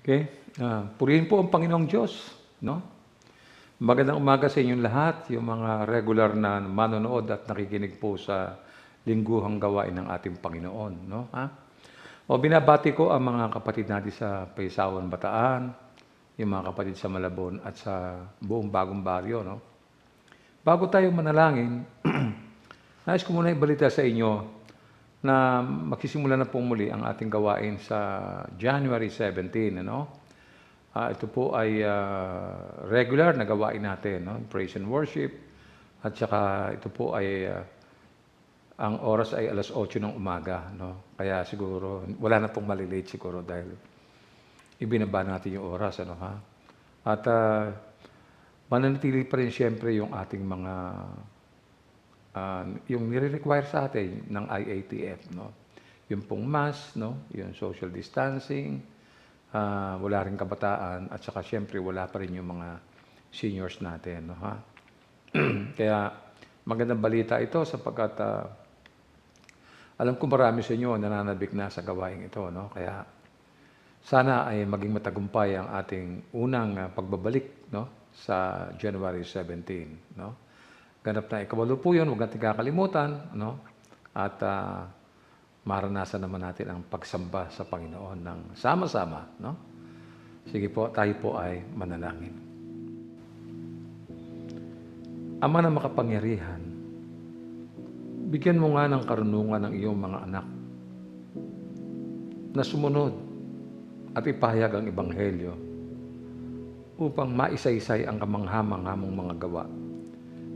Okay? Purihin po ang Panginoong Diyos, no? Magandang umaga sa inyong lahat, yung mga regular na manonood at nakikinig po sa lingguhang gawain ng ating Panginoon, no? Binabati ko ang mga kapatid natin sa Paisawan, Bataan, yung mga kapatid sa Malabon at sa buong Bagong Baryo, no? Bago tayo manalangin, nais ko muna ibalita sa inyo na magsisimula na po muli ang ating gawain sa January 17, ano? Ito po ay regular na gawain natin, no? Praise and worship. At saka ito po ay ang oras ay 8:00 ng umaga, no? Kaya siguro wala na pong malilate siguro dahil ibinaba natin yung oras, ano ha? At mananatili pa rin siyempre yung ating mga yung nire-require sa atin ng IATF, no? Yung pong mask, no? Yung social distancing, wala rin kabataan at saka siyempre wala pa rin yung mga seniors natin, no, ha? Kaya magandang balita ito sapagkat alam ko marami sa inyo nananabik na sa gawain ito, no? Kaya sana ay maging matagumpay ang ating unang pagbabalik, no, sa January 17, no? Ganap na ikawalo po yun, huwag natin kakalimutan, no? At maranasan naman natin ang pagsamba sa Panginoon ng sama-sama, no? Sige po, tayo po ay manalangin. Ama na makapangyarihan, bigyan mo nga ng karunungan ng iyong mga anak na sumunod at ipahayag ang Ebanghelyo upang maisa-isay ang kamangha-manghamong mga gawa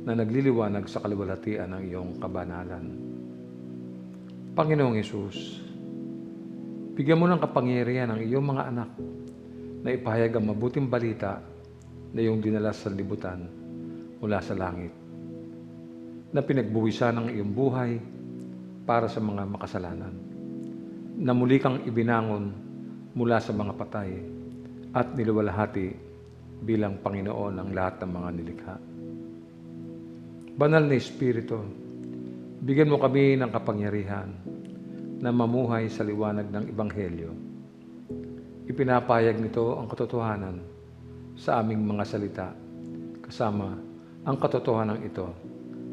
na nagliliwanag sa kaluwalhatian ng iyong kabanalan. Panginoong Hesus, bigyan mo ng kapangyarihan ang iyong mga anak na ipahayag ang mabuting balita na iyong dinala sa libutan mula sa langit, na pinagbuwisan ng iyong buhay para sa mga makasalanan, na muli kang ibinangon mula sa mga patay at niluwalhati bilang Panginoon ng lahat ng mga nilikha. Banal na Espiritu, bigyan mo kami ng kapangyarihan na mamuhay sa liwanag ng Ebanghelyo. Ipinapayag nito ang katotohanan sa aming mga salita, kasama ang katotohanan ito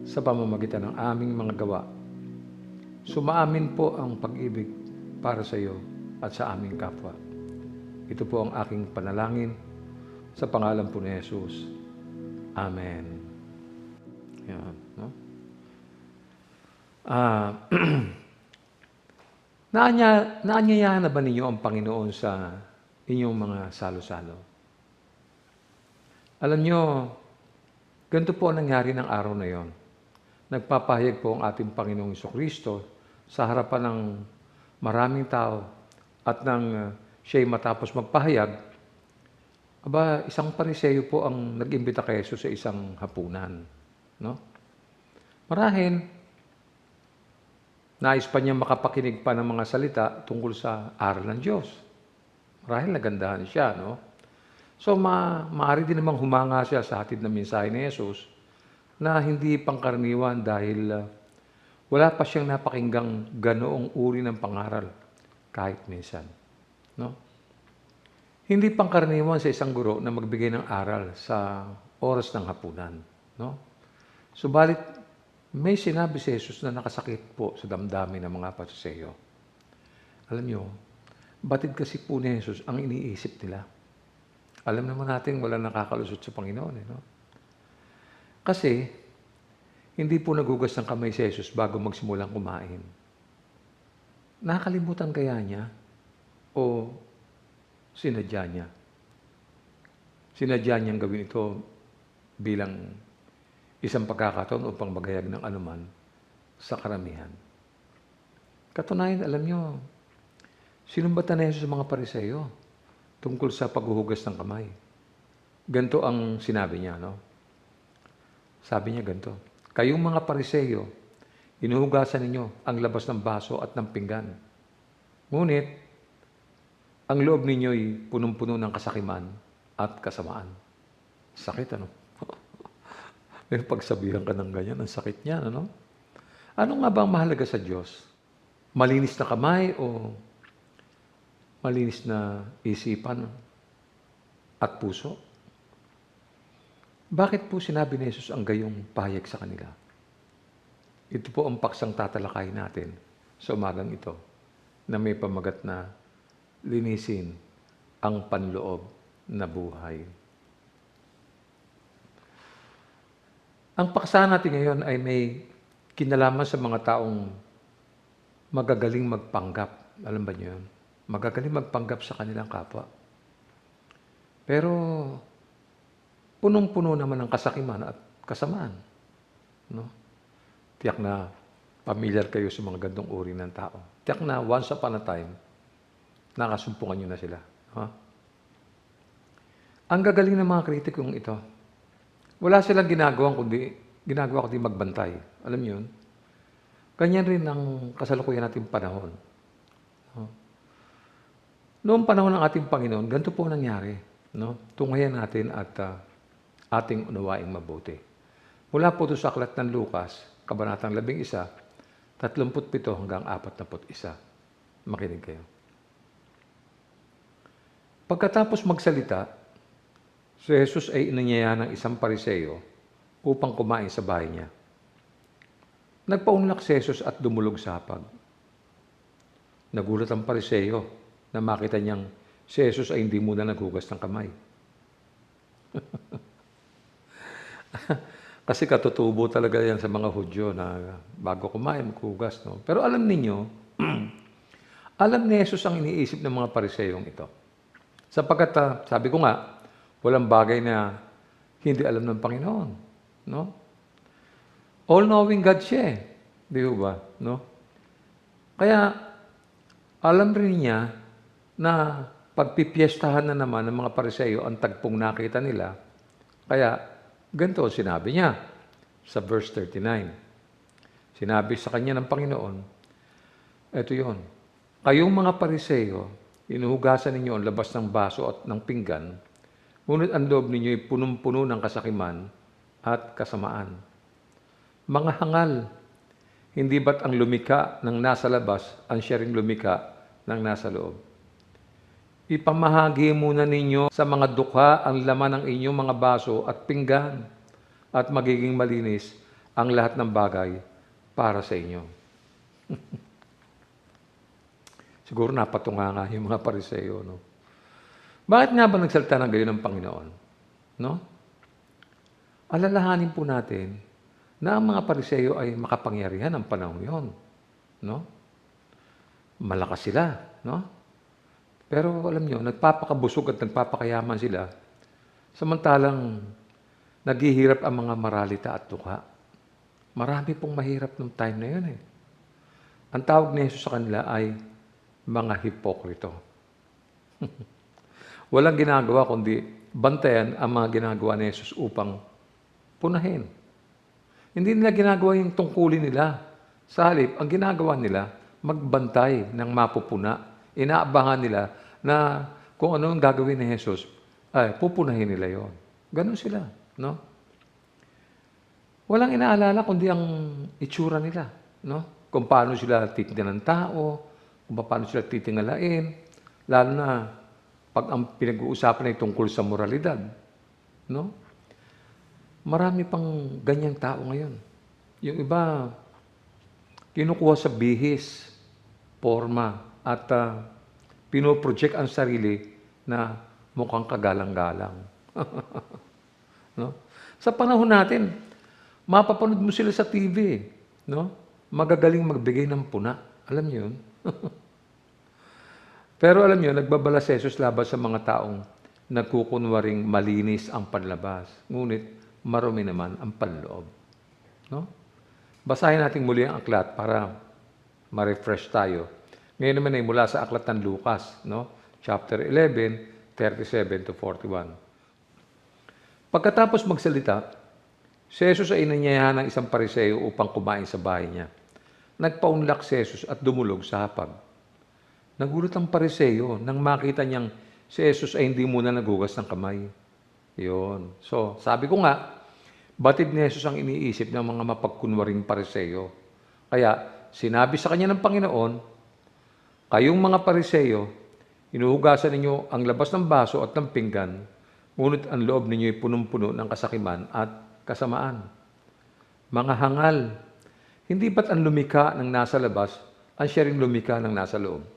sa pamamagitan ng aming mga gawa. Sumaamin po ang pag-ibig para sa iyo at sa aming kapwa. Ito po ang aking panalangin sa pangalan po ni Jesus. Amen. Yan, no? Naanyayahan na ba ninyo ang Panginoon sa inyong mga salo-salo? Alam nyo, ganito po ang nangyari ng araw na yon. Nagpapahayag po ang ating Panginoong Jesucristo sa harapan ng maraming tao at nang siya'y matapos magpahayag, isang Pariseyo po ang nag-imbita kay Jesus sa isang hapunan, no? Marahil nais pa niya makapakinig pa ng mga salita tungkol sa aral ng Diyos. Marahil nagandahan siya, no? So, maaari din namang humanga siya sa hatid na mensahe ni Jesus na hindi pangkaraniwan dahil wala pa siyang napakinggang ganoong uri ng pangaral kahit minsan, no? Hindi pangkaraniwan sa isang guro na magbigay ng aral sa oras ng hapunan, no? Subalit, may sinabi si Jesus na nakasakit po sa damdamin ng mga Pariseyo. Alam nyo, batid kasi po ni Jesus ang iniisip nila. Alam naman natin wala nakakalusot sa Panginoon, no? Kasi, hindi po nagugas ng kamay si Jesus bago magsimulang kumain. Nakalimutan kaya niya o sinadya niya? Sinadya niyang gawin ito bilang isang pagkakataon upang maghayag ng anuman sa karamihan. Katunayan, alam niyo, sinumbatan na Jesus sa mga Pariseyo tungkol sa paghuhugas ng kamay. Ganito ang sinabi niya, no? Sabi niya ganito, kayong mga Pariseyo, inuhugasan ninyo ang labas ng baso at ng pinggan. Ngunit, ang loob ninyo'y punong-puno ng kasakiman at kasamaan. Sakit, ano? May pagsabihan ka ng ganyan, ang sakit niya, ano? Ano nga ba ang mahalaga sa Diyos? Malinis na kamay o malinis na isipan at puso. Bakit po sinabi ni Jesus ang gayong pahayag sa kanila? Ito po ang paksang tatalakayin natin sa umagang ito na may pamagat na linisin ang panloob na buhay. Ang paksa natin ngayon ay may kinalaman sa mga taong magagaling magpanggap. Alam ba niyo yun? Magagaling magpanggap sa kanilang kapwa. Pero punong-puno naman ng kasakiman at kasamaan. No? Tiyak na familiar kayo sa mga gandong uri ng tao. Tiyak na once upon a time, nakasumpungan nyo na sila. Ha? Ang gagaling ng mga kritikong ito, wala silang ginagawa kundi magbantay. Alam niyo yun? Ganyan rin ang kasalukuyan nating panahon. No? Noong panahon ng ating Panginoon, ganito po nangyari. No? Tunghayan natin at ating unawaing mabuti. Mula po ito sa aklat ng Lucas, Kabanatang 11, 37 hanggang 41. Makinig kayo. Pagkatapos magsalita, si Jesus ay inanyaya ng isang Pariseo upang kumain sa bahay niya. Nagpaunlak si Jesus at dumulog sa hapag. Nagulat ang Pariseo na makita niyang si Jesus ay hindi muna naghugas ng kamay. Kasi katutubo talaga yan sa mga Hudyo na bago kumain, maghugas. No? Pero alam ninyo, alam ni Jesus ang iniisip ng mga Pariseyong ito. Sapagkat, sabi ko nga, walang bagay na hindi alam ng Panginoon. No? All-knowing God siya eh. Di ba? No? Kaya, alam rin niya na pagpipiestahan na naman ng mga Pariseyo ang tagpong nakita nila. Kaya, ganito sinabi niya sa verse 39. Sinabi sa kanya ng Panginoon, eto yon, kayong mga Pariseyo, inuhugasan ninyo ang labas ng baso at ng pinggan, ngunit ang loob ninyo ay punong-puno ng kasakiman at kasamaan. Mga hangal, hindi ba't ang lumika ng nasa labas ang siya ring lumika ng nasa loob? Ipamahagi muna ninyo sa mga dukha ang laman ng inyong mga baso at pinggan at magiging malinis ang lahat ng bagay para sa inyo. Siguro napatunga nga yung mga Pariseo, no? Bakit nga ba nagsalita ng gayon ng Panginoon? No? Alalahanin po natin na ang mga Pariseo ay makapangyarihan ng panahon yon, no? Malakas sila, no? Pero alam nyo, nagpapakabusog at nagpapakayaman sila, samantalang naghihirap ang mga maralita at dukha. Marami pong mahirap nung time na yun eh. Ang tawag ni Jesus sa kanila ay mga hipokrito. Walang ginagawa kundi bantayan ang mga ginagawa ni Jesus upang punahin. Hindi nila ginagawa yung tungkulin nila. Sa halip, ang ginagawa nila, magbantay ng mapupuna. Inaabangan nila na kung ano ang gagawin ni Jesus, ay pupunahin nila yon. Ganon sila, no? Walang inaalala kundi ang itsura nila, no? Kung paano sila titignan ng tao, kung paano sila titingalain, lalo na pag ang pinag-uusapan ay tungkol sa moralidad, no? Marami pang ganyang tao ngayon. Yung iba, kinukuha sa bihis, forma, at pinoproject ang sarili na mukhang kagalang-galang. No? Sa panahon natin, mapapanood mo sila sa TV, no? Magagaling magbigay ng puna. Alam niyo yun? Pero alam niyo, nagbabala si Jesus laban sa mga taong nagkukunwaring malinis ang panlabas, ngunit marumi naman ang panloob. No? Basahin natin muli ang aklat para ma-refresh tayo. Ngayon naman ay mula sa aklat ng Lucas, no? Chapter 11, 37 to 41. Pagkatapos magsalita, si Jesus ay inanyayahan ng isang Pariseo upang kumain sa bahay niya. Nagpaunlak si Jesus at dumulog sa hapag. Nagulat ang Pariseo nang makita niyang si Jesus ay hindi muna naghugas ng kamay. Yun. So, sabi ko nga, batid ni Jesus ang iniisip ng mga mapagkunwaring Pariseo. Kaya, sinabi sa kanya ng Panginoon, kayong mga Pariseo, Hinuhugasan ninyo ang labas ng baso at ng pinggan, ngunit ang loob ninyo ay punong-puno ng kasakiman at kasamaan. Mga hangal, hindi ba't ang lumika ng nasa labas, ang siya ring lumika ng nasa loob?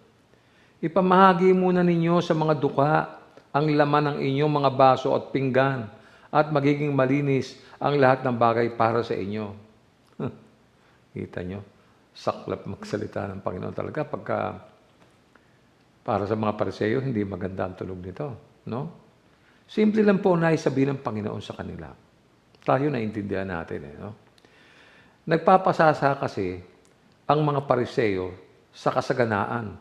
Ipamahagi muna ninyo sa mga duka ang laman ng inyong mga baso at pinggan, at magiging malinis ang lahat ng bagay para sa inyo. Kita nyo, saklap magsalita ng Panginoon talaga pagka para sa mga Pariseo, hindi maganda ang tunog nito. No? Simple lang po na isabihin ng Panginoon sa kanila. Tayo naiintindihan natin. No? Nagpapasasa kasi ang mga Pariseo sa kasaganaan.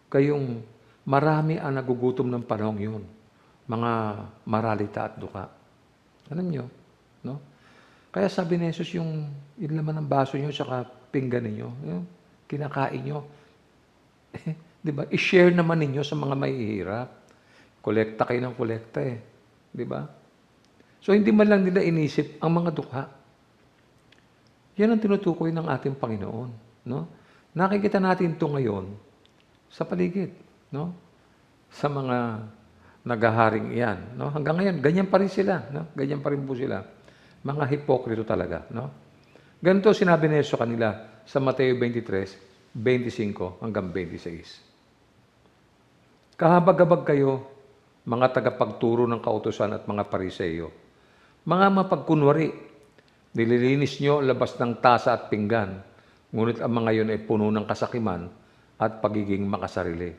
Kayong marami ang nagugutom ng panahong yun. Mga maralita at duka. Alam nyo? No? Kaya sabi ni Jesus, yung laman ng baso nyo saka pinggan ninyo, kinakain nyo. Di ba? I-share naman ninyo sa mga mahihirap. Kolekta kayo ng kolekta Di ba? So, hindi man lang nila inisip ang mga dukha. Yan ang tinutukoy ng ating Panginoon. No? Nakikita natin ito ngayon sa paligid. No? Sa mga naghaharing iyan. No? Hanggang ngayon, ganyan pa rin sila. No? Ganyan pa rin po sila. Mga hipokrito talaga. No? Ganito sinabi ni Jesus kanila sa Mateo 23, 25 hanggang 26. Kahabag-habag kayo, mga tagapagturo ng kautusan at mga Pariseo. Mga mapagkunwari, nililinis nyo ang labas ng tasa at pinggan, ngunit ang mga yun ay puno ng kasakiman at pagiging makasarili.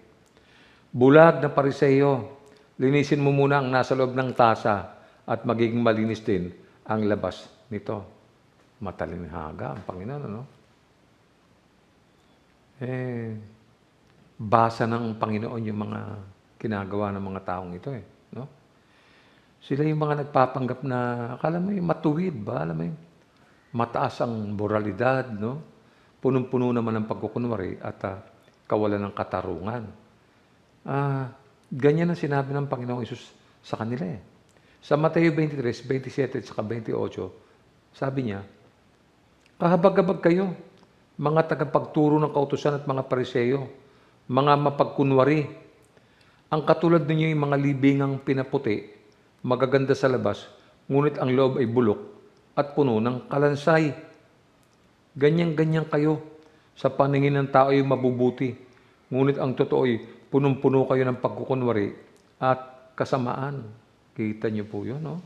Bulag na Pariseo, linisin mo muna ang nasa loob ng tasa at magiging malinis din ang labas nito. Matalinghaga ang Panginoon, ano? Basa ng Panginoon yung mga ginagawa ng mga taong ito, no? Sila yung mga nagpapanggap na, akala mo yung matuwid ba? Alam mo yung mataas ang moralidad, no? Punong-puno naman ang pagkukunwari at kawalan ng katarungan. Ganyan ang sinabi ng Panginoong Isus sa kanila Sa Mateo 23, 27 at 28, sabi niya, kahabag-habag kayo, mga tagapagturo ng kautusan at mga Pariseo, mga mapagkunwari. Ang katulad ninyo yung mga libingang pinaputi, magaganda sa labas, ngunit ang loob ay bulok at puno ng kalansay. Ganyan-ganyan kayo. Sa paningin ng tao ay mabubuti, ngunit ang totoo ay punong-puno kayo ng pagkukunwari at kasamaan. Kita niyo po yun, no?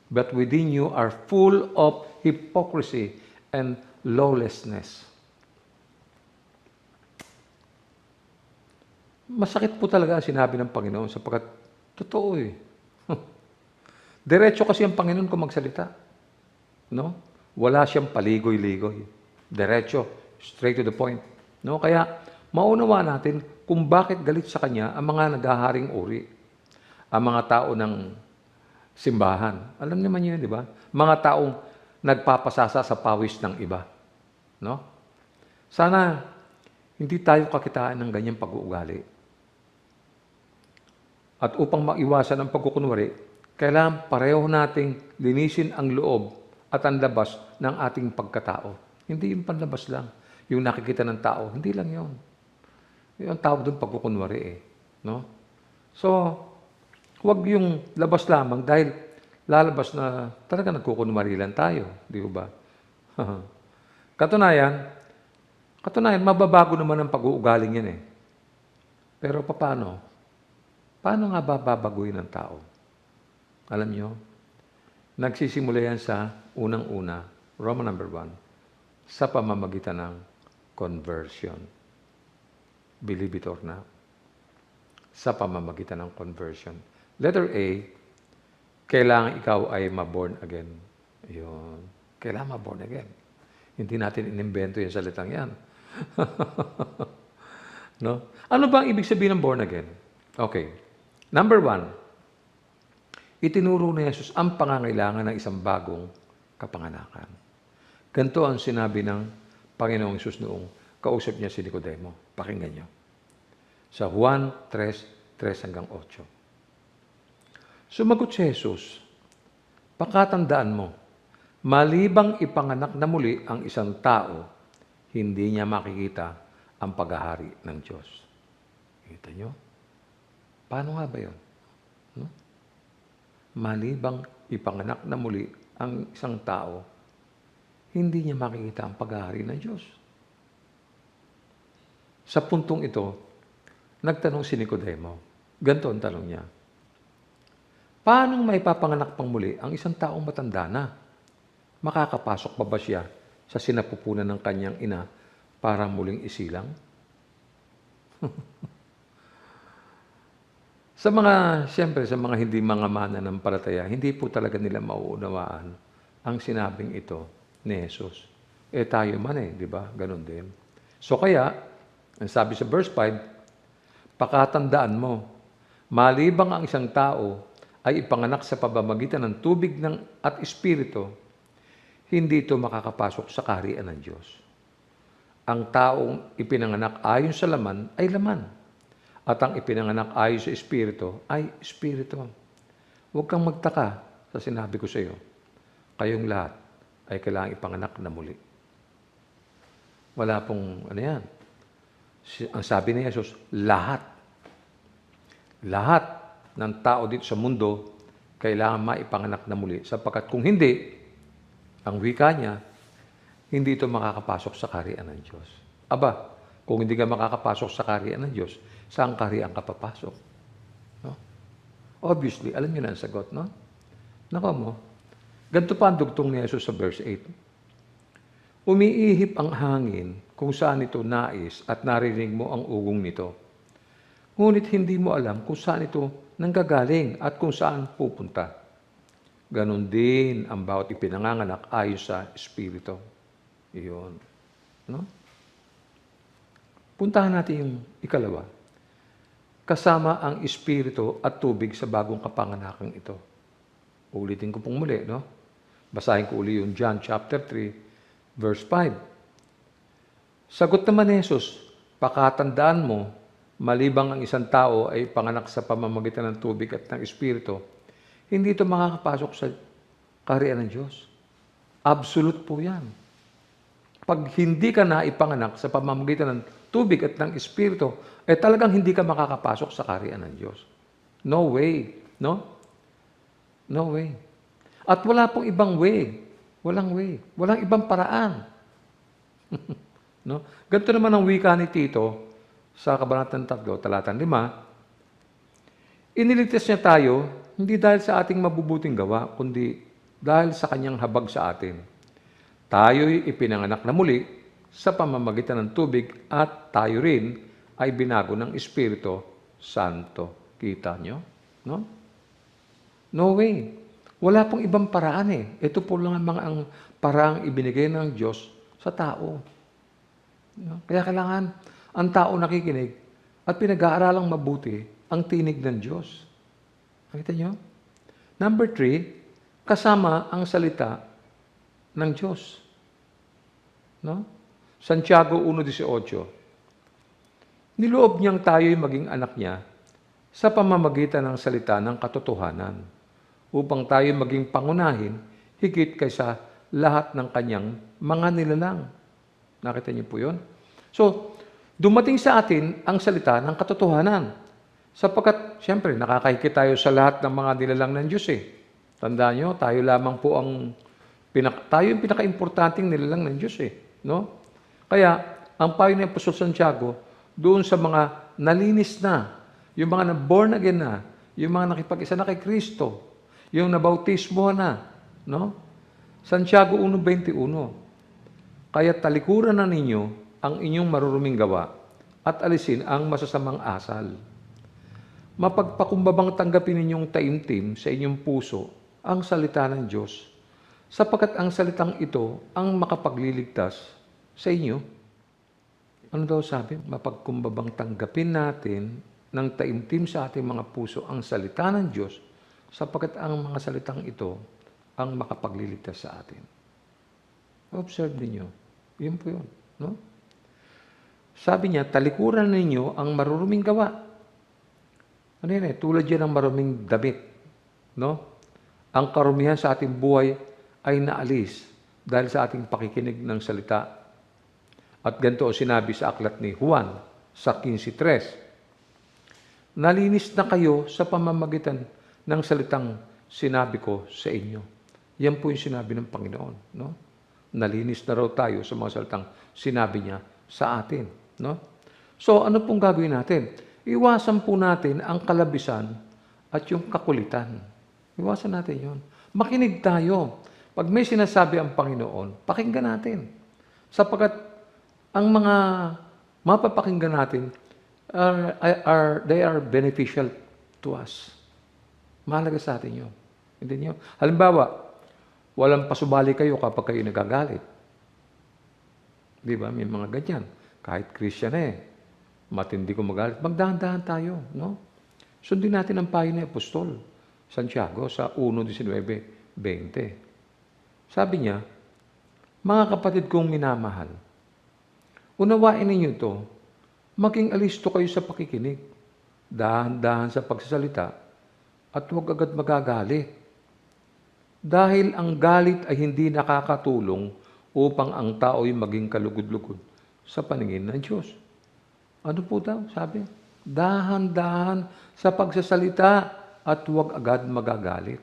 But within you are full of hypocrisy and lawlessness. Masakit po talaga ang sinabi ng Panginoon sapagkat totoo Diretso kasi ang Panginoon kung magsalita. No? Wala siyang paligoy-ligoy. Diretso, straight to the point. No? Kaya maunawa natin kung bakit galit sa Kanya ang mga naghaharing uri. Ang mga tao ng simbahan. Alam naman yun, di ba? Mga taong nagpapasasa sa pawis ng iba. No? Sana hindi tayo kakitaan ng ganyang pag-uugali. At upang maiwasan ang pagkukunwari, kailangan pareho nating linisin ang loob at ang labas ng ating pagkatao. Hindi yung panlabas lang. Yung nakikita ng tao, hindi lang yun. Yung tawag doon pagkukunwari No? So, huwag yung labas lamang dahil lalabas na talaga nagkukunwari lang tayo. Di ba? Katunayan, mababago naman ang pag-uugaling yan Pero paano? Paano nga babaguhin ng tao? Alam nyo, nagsisimula yan sa unang-una, Roman number 1, sa pamamagitan ng conversion. Believe it or not. Sa pamamagitan ng conversion. Letter A, kailangan ikaw ay ma-born again. Yun. Kailangan ma-born again. Hindi natin inimbento yung salitang yan. No? Ano ba ang ibig sabihin ng born again? Okay. Number 1, itinuro ni Jesus ang pangangailangan ng isang bagong kapanganakan. Ganito ang sinabi ng Panginoong Jesus noong kausap niya si Nicodemo. Pakinggan niyo. Sa Juan 3:3 hanggang 8. Sumagot si Jesus, pakatandaan mo, malibang ipanganak na muli ang isang tao, hindi niya makikita ang paghahari ng Diyos. Kita niyo? Paano nga ba yun? No? Malibang ipanganak na muli ang isang tao, hindi niya makikita ang paghahari ng Diyos. Sa puntong ito, nagtanong si Nicodemo. Ganito ang tanong niya. Paano may papanganak pang muli ang isang taong matanda na? Makakapasok pa ba siya sa sinapupunan ng kanyang ina para muling isilang? Siyempre, sa mga hindi mga mananampalataya, hindi po talaga nila mauunawaan ang sinabing ito ni Jesus. Tayo man di ba? Ganon din. So kaya, ang sabi sa verse 5, pakatandaan mo, malibang ang isang tao ay ipanganak sa pamamagitan ng tubig at espiritu, hindi ito makakapasok sa kaharian ng Diyos. Ang taong ipinanganak ayon sa laman ay laman. At ang ipinanganak ayon sa espiritu ay espiritu. Huwag kang magtaka sa sinabi ko sa iyo. Kayong lahat ay kailangang ipanganak na muli. Wala pong yan. Ang sabi ni Jesus, lahat. Lahat ng tao dito sa mundo kailangan maipanganak na muli. Sapagkat kung hindi, ang wika niya, hindi ito makakapasok sa kaharian ng Diyos. Aba, kung hindi ka makakapasok sa kaharian ng Diyos, saan kaharian ka papasok? No? Obviously, alam niyo na ang sagot, no? Nako mo, ganito pa ang dugtong ni Jesus sa verse 8. Umiihip ang hangin kung saan ito nais at narinig mo ang ugong nito. Ngunit hindi mo alam kung saan ito nanggagaling at kung saan pupunta. Ganon din ang bawat ipinanganganak ayon sa Espiritu. Iyon. No? Puntahan natin yung ikalawa. Kasama ang Espiritu at tubig sa bagong kapanganakan ito. Ulitin ko pong muli, no? Basahin ko uli yung John chapter 3, verse 5. Sagot naman ni Jesus, pakatandaan mo, malibang ang isang tao ay panganak sa pamamagitan ng tubig at ng Espiritu, hindi ito makakapasok sa kaharian ng Diyos. Absolute po yan. Pag hindi ka na ipanganak sa pamamagitan ng tubig at ng Espiritu, talagang hindi ka makakapasok sa kaharian ng Diyos. No way. No? No way. At wala pong ibang way. Walang way. Walang ibang paraan. No? Ganito naman ang wika ni Tito sa Kabanatang 3, Talata 5. Iniligtas niya tayo, hindi dahil sa ating mabubuting gawa, kundi dahil sa kanyang habag sa atin. Tayo'y ipinanganak na muli sa pamamagitan ng tubig at tayo rin ay binago ng Espiritu Santo. Kita nyo? No? No way. Wala pong ibang paraan Ito po lang ang paraang ibinigay ng Diyos sa tao. No? Kaya kailangan ang tao nakikinig at pinag-aaralang mabuti ang tinig ng Diyos. Nakita nyo? Number 3, kasama ang salita ng Diyos. No? Santiago 1:18. Niloob niyang tayo'y maging anak niya sa pamamagitan ng salita ng katotohanan upang tayo maging pangunahin higit kaysa lahat ng kanyang mga nilalang. Nakita niyo po yun? So, dumating sa atin ang salita ng katotohanan. Sapagkat, siyempre, nakakahigit tayo sa lahat ng mga nilalang ng Diyos Tandaan nyo, tayo lamang po tayo yung pinaka-importanting nilalang ng Diyos No? Kaya, ang payo ni Apostol Santiago, doon sa mga nalinis na, yung mga na-born again na, yung mga nakipag-isa na kay Kristo, yung nabautismo na, no? Santiago 1:21. Kaya talikuran na ninyo ang inyong maruruming gawa at alisin ang masasamang asal. Mapagpakumbabang tanggapin ninyong taimtim sa inyong puso ang salita ng Diyos, sapagkat ang salitang ito ang makapagliligtas sa inyo. Ano daw sabi? Mapagkumbabang tanggapin natin ng taimtim sa ating mga puso ang salita ng Diyos, sapagkat ang mga salitang ito ang makapagliligtas sa atin. Observe ninyo. Yun po yun. No? Sabi niya, talikuran ninyo ang maruruming gawa. Ano yun Tulad yan ng maruming damit. No? Ang karumihan sa ating buhay ay naalis dahil sa ating pakikinig ng salita. At ganito sinabi sa aklat ni Juan sa 15:3. nalinis na kayo sa pamamagitan ng salitang sinabi ko sa inyo. Yan po yung sinabi ng Panginoon. No? Nalinis na raw tayo sa mga salitang sinabi niya sa atin. No? So, ano pong gagawin natin? Iwasan po natin ang kalabisan at yung kakulitan. Iwasan natin yon. Makinig tayo. Pag may sinasabi ang Panginoon, pakinggan natin. Sapagkat ang mga mapapakinggan natin they are beneficial to us. Mahalaga sa atin yun. Hindi nyo? Halimbawa, walang pasubali kayo kapag kayo nagagalit. Di ba? May mga ganyan. Kahit Christian matindi ko magalit. Magdahan-dahan tayo. No? Sundin natin ang payo ni Apostol Santiago sa 1:19-20. Sabi niya, mga kapatid kong minamahal, unawain ninyo ito, maging alisto kayo sa pakikinig, dahan-dahan sa pagsasalita, at huwag agad magagalit. Dahil ang galit ay hindi nakakatulong upang ang tao'y maging kalugod-lugod sa paningin ng Diyos. Ano po daw? Sabi, dahan-dahan sa pagsasalita at huwag agad magagalit.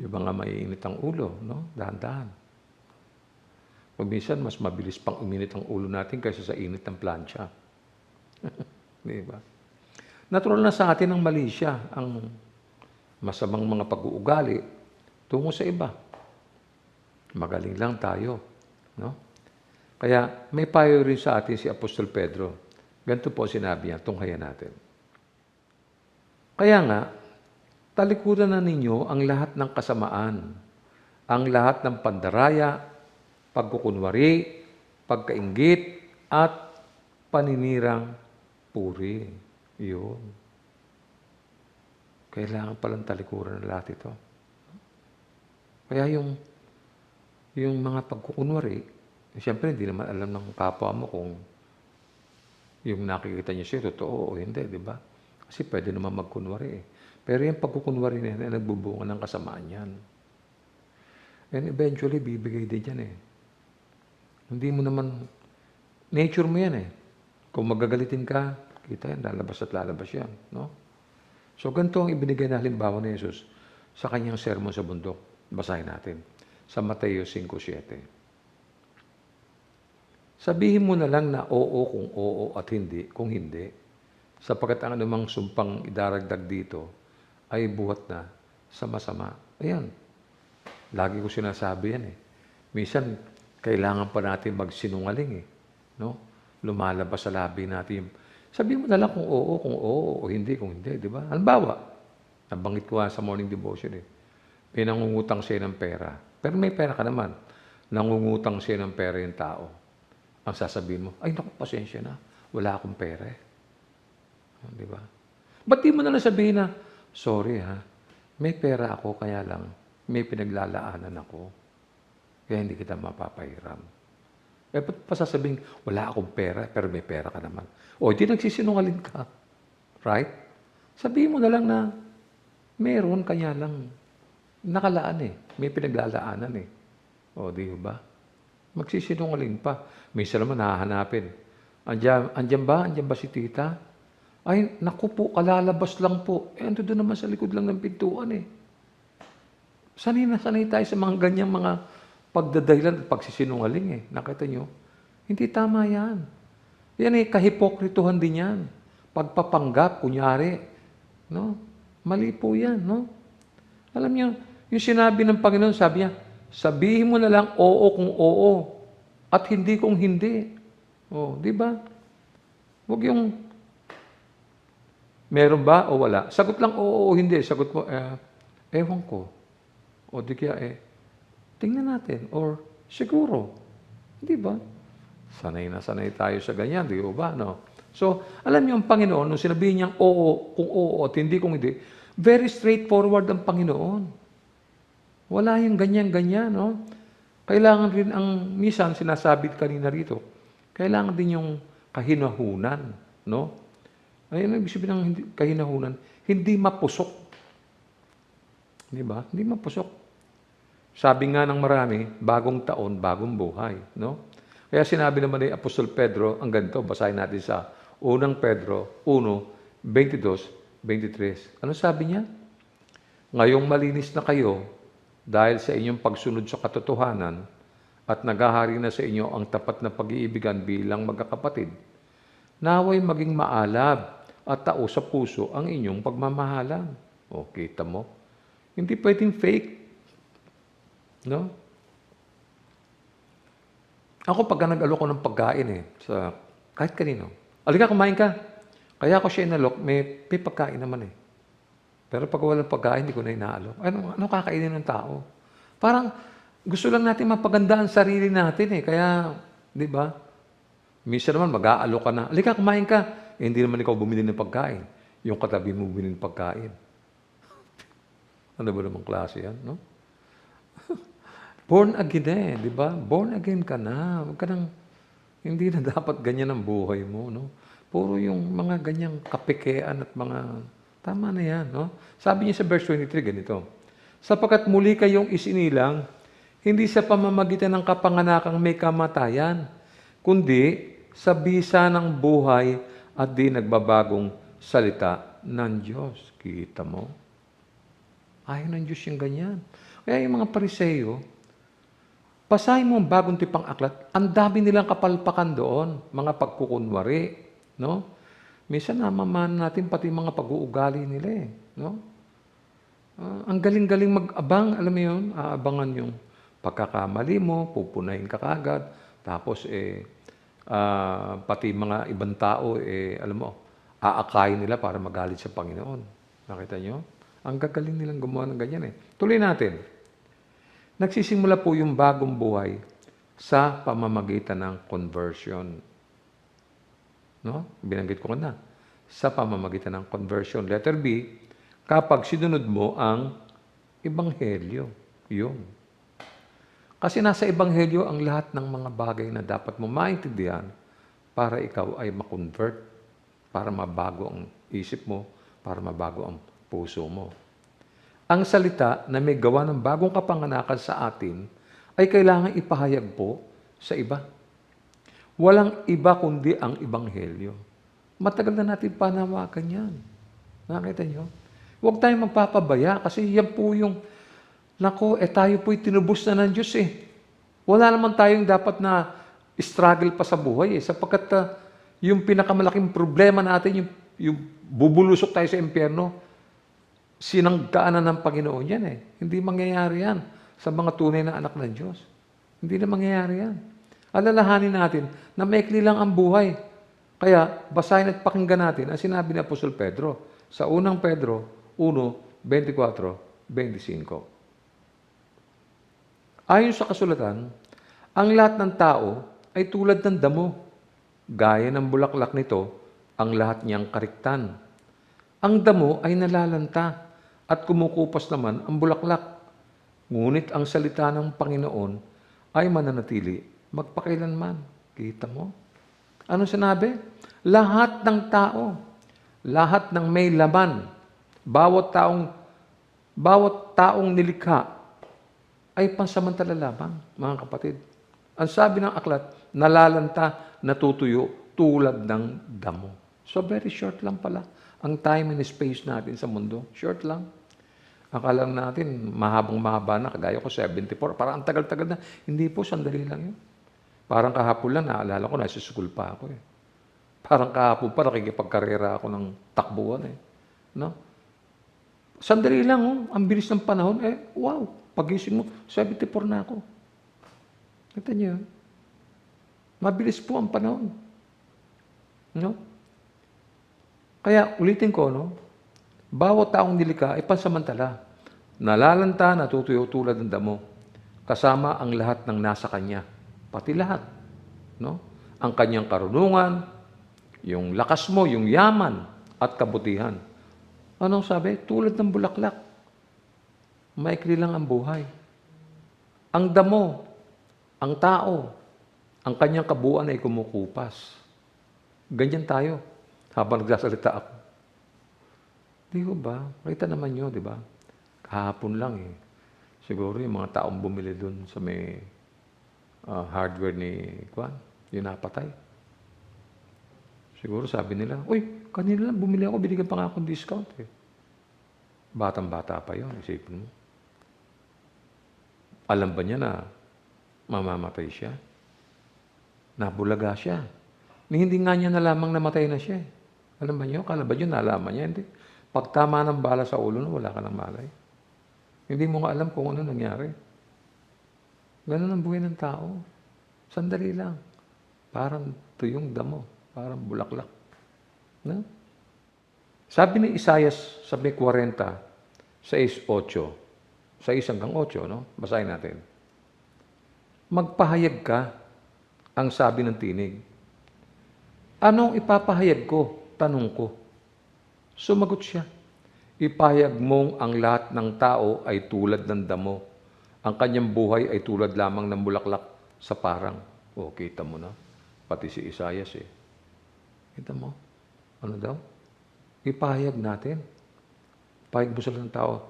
Yung mga maiinit ang ulo, no? Dahan-dahan. Pag minsan, mas mabilis pang uminit ang ulo natin kaysa sa init ng plancha. Di ba? Natural na sa atin ang mali siya, ang masamang mga pag-uugali tungo sa iba. Magaling lang tayo. No? Kaya may payo rin sa atin si Apostol Pedro. Ganito po sinabi niya, tunghayan natin. Kaya nga, talikuran na ninyo ang lahat ng kasamaan, ang lahat ng pandaraya, pagkukunwari, pagkainggit, at paninirang puri. Yun. Kailangan palang talikuran ng lahat ito. Kaya yung mga pagkukunwari, siyempre hindi naman alam ng kapwa mo kung yung nakikita niya siya, totoo o hindi, di ba? Kasi pwede naman magkunwari Pero yung pagkukunwari na yan, nagbubunga ng kasamaan yan. And eventually, bibigay din yan Hindi mo naman, nature mo yan Kung magagalitin ka, kita yan, lalabas at lalabas yan. No? So, ganito ang ibinigay na halimbawa ni Jesus sa kanyang sermon sa bundok. Basahin natin. Sa Mateo 5:7. Sabihin mo na lang na oo kung oo at hindi kung hindi, sapagkat ang anumang sumpang idaragdag dito ay buhat na sa masama. Ayan. Lagi ko sinasabi yan Minsan, kailangan pa natin magsinungaling No? Lumalabas sa labi natin. Sabihin mo na lang kung oo o hindi kung hindi. Di ba? Halimbawa, nabanggit ko sa morning devotion May nangungutang siya ng pera. Pero may pera ka naman. Nangungutang siya ng pera yung tao. Ang sasabihin mo, ay naku, pasensya na. Wala akong pera Di ba? Ba't di mo na lang sabihin na, sorry may pera ako, kaya lang may pinaglalaanan ako. Kaya hindi kita mapapahiram. Ba't pa sasabihin, wala akong pera, pero may pera ka naman. O, di nagsisinungaling ka. Right? Sabihin mo na lang na, meron, kanya lang. Nakalaan May pinaglalaanan O, di ba? Magsisinungaling pa. Minsan naman hahanapin. Andyan ba si tita? Ay, naku po, kalalabas lang po. Ando doon naman sa likod lang ng pintuan Sanay na sanay tayo sa mga ganyang mga pagdadahilan at pagsisinungaling Nakita nyo? Hindi tama yan. Yan kahipokrituhan din yan. Pagpapanggap, kunyari. No? Mali po yan, no? Alam niyo, yung sinabi ng Panginoon, sabi niya, sabihin mo na lang oo kung oo at hindi kung hindi. O, di ba? Huwag yung meron ba o wala. Sagot lang oo o hindi. Sagot mo, ewan ko. O di kaya tingnan natin. Or siguro. Di ba? Sanay na sanay tayo sa ganyan. Di ba? No? So, alam niyo ang Panginoon, nung sinabihin niyang oo kung oo at hindi kung hindi, very straightforward ang Panginoon. Wala yung ganyan-ganyan, no? Kailangan rin ang, minsan sinasabi kanina rito, kailangan din yung kahinahunan, no? Ayun ang ibig sabihin ng kahinahunan, hindi mapusok. Di ba? Hindi mapusok. Sabi nga ng marami, bagong taon, bagong buhay, no? Kaya sinabi naman ni Apostol Pedro, ang ganito, basahin natin sa Unang Pedro 1:22-23. Ano sabi niya? Ngayong malinis na kayo dahil sa inyong pagsunod sa katotohanan at naghahari na sa inyo ang tapat na pag-iibigan bilang magkakapatid, naway maging maalab at tao sa puso ang inyong pagmamahalan. O, kita mo? Hindi pwedeng fake. No? Ako pagka nag-alok ko ng pagkain sa kahit kanino. Alika, kumain ka. Kaya ako siya inalok, may pagkain naman Pero pag walang pagkain, hindi ko na inaalok. Ano kakainin ng tao? Parang gusto lang natin mapaganda ang sarili natin Kaya, di ba? Minsan naman mag-aalok ka na. Alika, kumain ka. Hindi naman ikaw bumili ng pagkain. Yung katabi mo bumili ng pagkain. Ano ba namang klase yan, no? Born again di ba? Born again ka na. Huwag ka nang, hindi na dapat ganyan ang buhay mo, no? Puro yung mga ganyang kapikean at mga, tama na yan, no? Sabi niya sa verse 23, ganito, sapagkat muli kayong isinilang, hindi sa pamamagitan ng kapanganakang may kamatayan, kundi sa bisa ng buhay at di nagbabagong salita ng Diyos. Kita mo? Ayaw ng Diyos yung ganyan. Kaya yung mga Pariseo, basahin mo ang bagong tipang aklat, ang dami nilang kapalpakan doon, mga pagkukunwari, no? Minsan namamahan natin pati mga pag-uugali nila no? Ang galing-galing mag-abang, alam mo yun, aabangan yung pagkakamali mo, pupunahin ka kagad, tapos pati mga ibang tao, alam mo, aakayin nila para magalit sa Panginoon. Nakita nyo? Ang gagaling nilang gumawa ng ganyan Tuloy natin. Nagsisimula po yung bagong buhay sa pamamagitan ng conversion. No? Binanggit ko na. Sa pamamagitan ng conversion. Letter B, kapag sinunod mo ang Ebanghelyo. Yun. Kasi nasa Ebanghelyo ang lahat ng mga bagay na dapat mo maintindihan para ikaw ay makonvert, para mabago ang isip mo, para mabago ang puso mo. Ang salita na may gawa ng bagong kapanganakan sa atin ay kailangan ipahayag po sa iba. Walang iba kundi ang Ebanghelyo. Matagal na natin panawakan yan. Nakita nyo? Huwag tayong magpapabaya kasi yan po yung, tayo po'y tinubos na ng Diyos Wala naman tayong dapat na struggle pa sa buhay sapagkat yung pinakamalaking problema natin, yung bubulusok tayo sa impyerno, sinangkaanan ng Panginoon yan Hindi mangyayari yan sa mga tunay na anak ng Diyos. Hindi na mangyayari yan. Alalahanin natin na maikli lang ang buhay. Kaya, basahin at pakinggan natin ang sinabi ni Apostol Pedro sa unang Pedro 1:24-25. Ayon sa kasulatan, ang lahat ng tao ay tulad ng damo. Gaya ng bulaklak nito, ang lahat niyang kariktan. Ang damo ay nalalanta at kumukupas naman ang bulaklak. Ngunit ang salita ng Panginoon ay mananatili magpakailanman. Kita mo? Ano sinabi? Lahat ng tao, lahat ng may laman, bawat taong nilikha ay pansamantala lamang, mga kapatid. Ang sabi ng aklat, nalalanta, natutuyo, tulad ng damo. So very short lang pala ang time and space natin sa mundo. Short lang. Akala natin, mahabang-mahaba na, kagaya ko 74. Parang ang tagal-tagal na. Hindi po, sandali lang yun. Parang kahapon lang, naalala ko, nasa school pa ako Parang kahapon pa, nakikipagkarera ako ng takbuhan No? Sandali lang, ang bilis ng panahon. Wow, pagising mo, 74 na ako. Kita niyo yun? Mabilis po ang panahon. No? Kaya, ulitin ko, bawat taong nilikha ay pansamantala. Nalalanta, natutuyo tulad ng damo. Kasama ang lahat ng nasa kanya. Pati lahat. No? Ang kanyang karunungan, yung lakas mo, yung yaman, at kabutihan. Anong sabi? Tulad ng bulaklak. Maikli lang ang buhay. Ang damo, ang tao, ang kanyang kabuuan ay kumukupas. Ganyan tayo habang nagsasalita ako. Di ko ba? Kita naman nyo, di ba? Kahapon lang Siguro yung mga taong bumili dun sa may hardware ni Kwan, yung napatay. Siguro sabi nila, uy, kanina lang bumili ako, binigyan pa nga akong discount eh. Batang-bata pa yun, isipin mo. Alam ba niya na mamamatay siya? Nabulaga siya. Hindi nga niya nalamang namatay na siya eh. Alam ba niyo? Kala ba niyo nalaman niya? Hindi. Pag tama ng bala sa ulo, wala ka ng malay. Hindi mo nga alam kung ano nangyari. Ganun ang buhay ng tao. Sandali lang. Parang tuyong damo. Parang bulaklak. No? Sabi ni Isaias sa may 40, 6:8. 6 hanggang 8, no? Basahin natin. Magpahayag ka, ang sabi ng tinig. Anong ipapahayag ko? Tanong ko. Sumagot siya. Ipahayag mong ang lahat ng tao ay tulad ng damo. Ang kanyang buhay ay tulad lamang ng bulaklak sa parang. O, kita mo na. Pati si Isaias eh. Kita mo? Ano daw? Ipahayag natin. Pahayag mo sila ng tao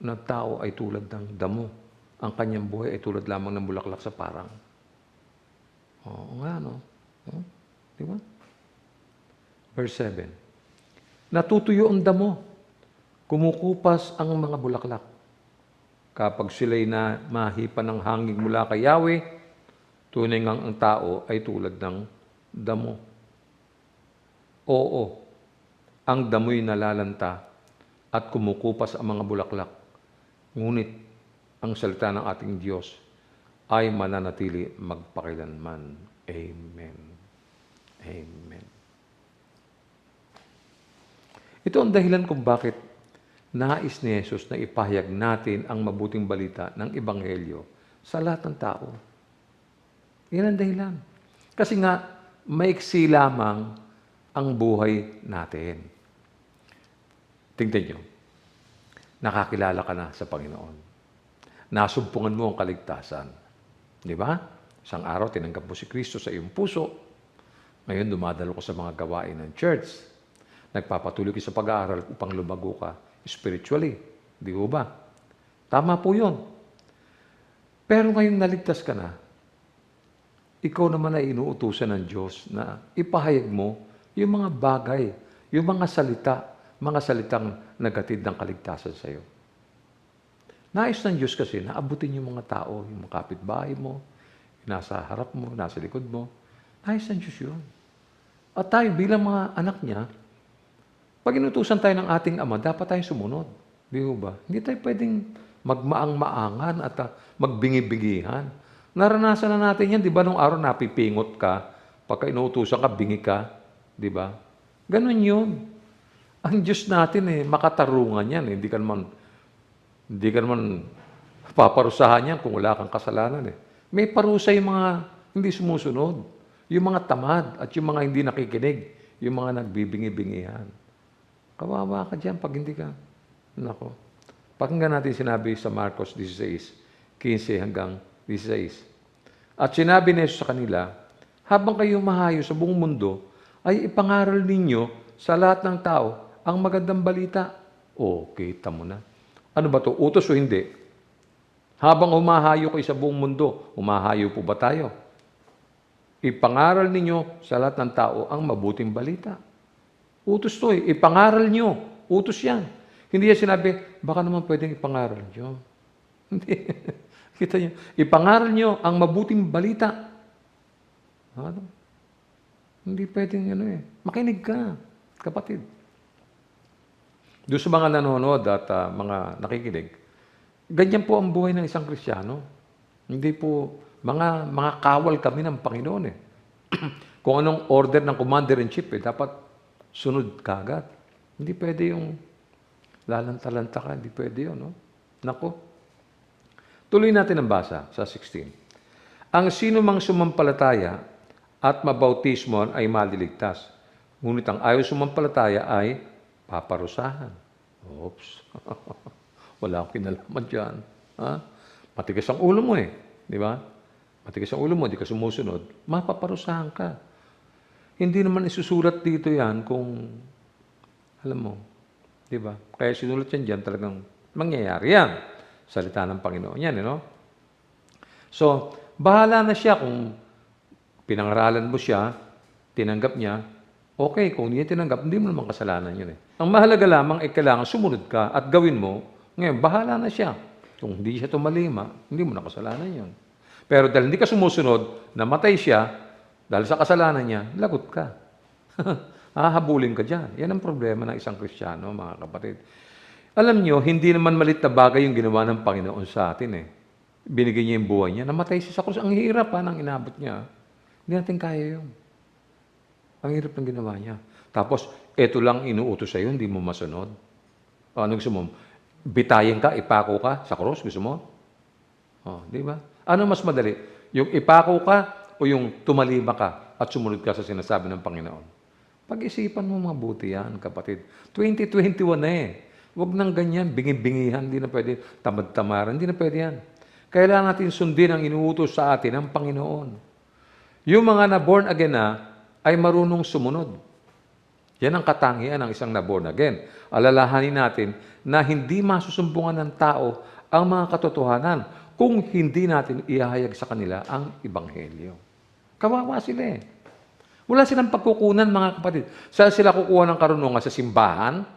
na tao ay tulad ng damo. Ang kanyang buhay ay tulad lamang ng bulaklak sa parang. Oo nga, no? Di ba? Verse 7. Natutuyo ang damo. Kumukupas ang mga bulaklak. Kapag sila'y na mahipan ng hangin mula kay Yahweh, tunay ngang ang tao ay tulad ng damo. Oo, ang damo'y nalalanta at kumukupas ang mga bulaklak. Ngunit ang salita ng ating Diyos ay mananatili magpakilanman. Amen. Amen. Ito ang dahilan kung bakit nais ni Jesus na ipahayag natin ang mabuting balita ng Ebanghelyo sa lahat ng tao. Yan ang dahilan. Kasi nga, maiksi lamang ang buhay natin. Tingnan nyo. Nakakilala ka na sa Panginoon. Nasumpungan mo ang kaligtasan. Di ba? Isang araw, tinanggap mo si Kristo sa iyong puso. Ngayon, dumadalo ko sa mga gawain ng church. Nagpapatuloy ka sa pag-aaral upang lumago ka spiritually. Di ba? Tama po yun. Pero ngayon naligtas ka na, ikaw naman ay inuutusan ng Diyos na ipahayag mo yung mga bagay, yung mga salitang nagatid ng kaligtasan sa iyo. Nais ng Diyos kasi na abutin yung mga tao, yung mga kapitbahay mo, yung nasa harap mo, nasa likod mo. Nais ng Diyos yun. At tayo bilang mga anak niya, pag inutusan tayo ng ating Ama, dapat tayong sumunod. Di ba? Hindi tayo pwedeng magmaang-maangan at magbingi-bingihan. Naranasan na natin yan, di ba? Nung araw napipingot ka, pagka inuutusan ka, bingi ka. Di ba? Ganun yun. Ang Diyos natin makatarungan yan. Hindi ka naman paparusahan yan kung wala kang kasalanan. May parusa yung mga hindi sumusunod. Yung mga tamad at yung mga hindi nakikinig. Yung mga nagbibingi-bingihan. Kawawa ka dyan pag hindi ka. Nako. Pakinggan natin sinabi sa Marcos 16, 15 hanggang 16. At sinabi ni Jesus sa kanila, habang kayo mahayo sa buong mundo, ay ipangaral ninyo sa lahat ng tao ang magandang balita. O, kita mo na. Ano ba to? Utos o hindi? Habang humahayo kayo sa buong mundo, humahayo po ba tayo? Ipangaral ninyo sa lahat ng tao ang mabuting balita. Utos to eh. Ipangaral nyo. Utos yan. Hindi yan sinabi, baka naman pwedeng ipangaral nyo. Hindi. Kita nyo. Ipangaral nyo ang mabuting balita. Ano? Hindi pwedeng makinig ka, kapatid. Doon sa mga nanonood at mga nakikinig, ganyan po ang buhay ng isang Kristiyano. Hindi po, mga kawal kami ng Panginoon eh. Kung anong order ng commander-in-chief dapat sunod kagad. Hindi pwede yung lalanta-lanta ka. Hindi pwede yun, no? Nako. Tuloy natin ang basa sa 16. Ang sino mang sumampalataya at mabautismo ay maliligtas. Ngunit ang ayaw sumampalataya ay paparusahan. Oops. Wala akong kinalaman dyan. Ha? Matigas ang ulo mo Di ba? Matigas ang ulo mo, di ka sumusunod. Mapaparusahan ka. Hindi naman isusulat dito yan kung, alam mo, di ba? Kaya sinulat yan dyan talagang mangyayari yan. Salita ng Panginoon yan, So, bahala na siya kung pinangaralan mo siya, tinanggap niya, okay. Kung hindi niya tinanggap, hindi mo naman kasalanan yun eh. Ang mahalaga lamang ay kailangan sumunod ka at gawin mo. Ngayon, bahala na siya. Kung hindi siya tumalima, hindi mo na kasalanan yun. Pero dahil hindi ka sumusunod, namatay siya, dahil sa kasalanan niya, lagot ka. Hahabulin ka dyan. Yan ang problema ng isang Kristiyano, mga kapatid. Alam nyo, hindi naman malit na bagay yung ginawa ng Panginoon sa atin eh. Binigay niya yung buhay niya, namatay siya sa krus. Ang hirap nang inabot niya. Hindi natin kaya yun. Ang hirap ng ginawa niya. Tapos, eto lang inuutos sa'yo, hindi mo masunod. O, ano gusto mo? Bitayin ka, ipako ka sa krus, gusto mo? O, di ba? Ano mas madali? Yung ipako ka o yung tumalima ka at sumunod ka sa sinasabi ng Panginoon? Pag-isipan mo mabuti yan, kapatid. 2021 na eh. Huwag nang ganyan, bingi-bingihan, hindi na pwede, tamad-tamaran, hindi na pwede yan. Kailangan natin sundin ang inuutos sa atin ng Panginoon. Yung mga na-born again na, ay marunong sumunod. Yan ang katangian ng isang na-born again. Alalahanin natin na hindi masusumbungan ng tao ang mga katotohanan kung hindi natin ihahayag sa kanila ang Ebanghelyo. Kawawa sila eh. Wala silang pagkukunan, mga kapatid. Saan sila kukuha ng karunungan? Sa simbahan?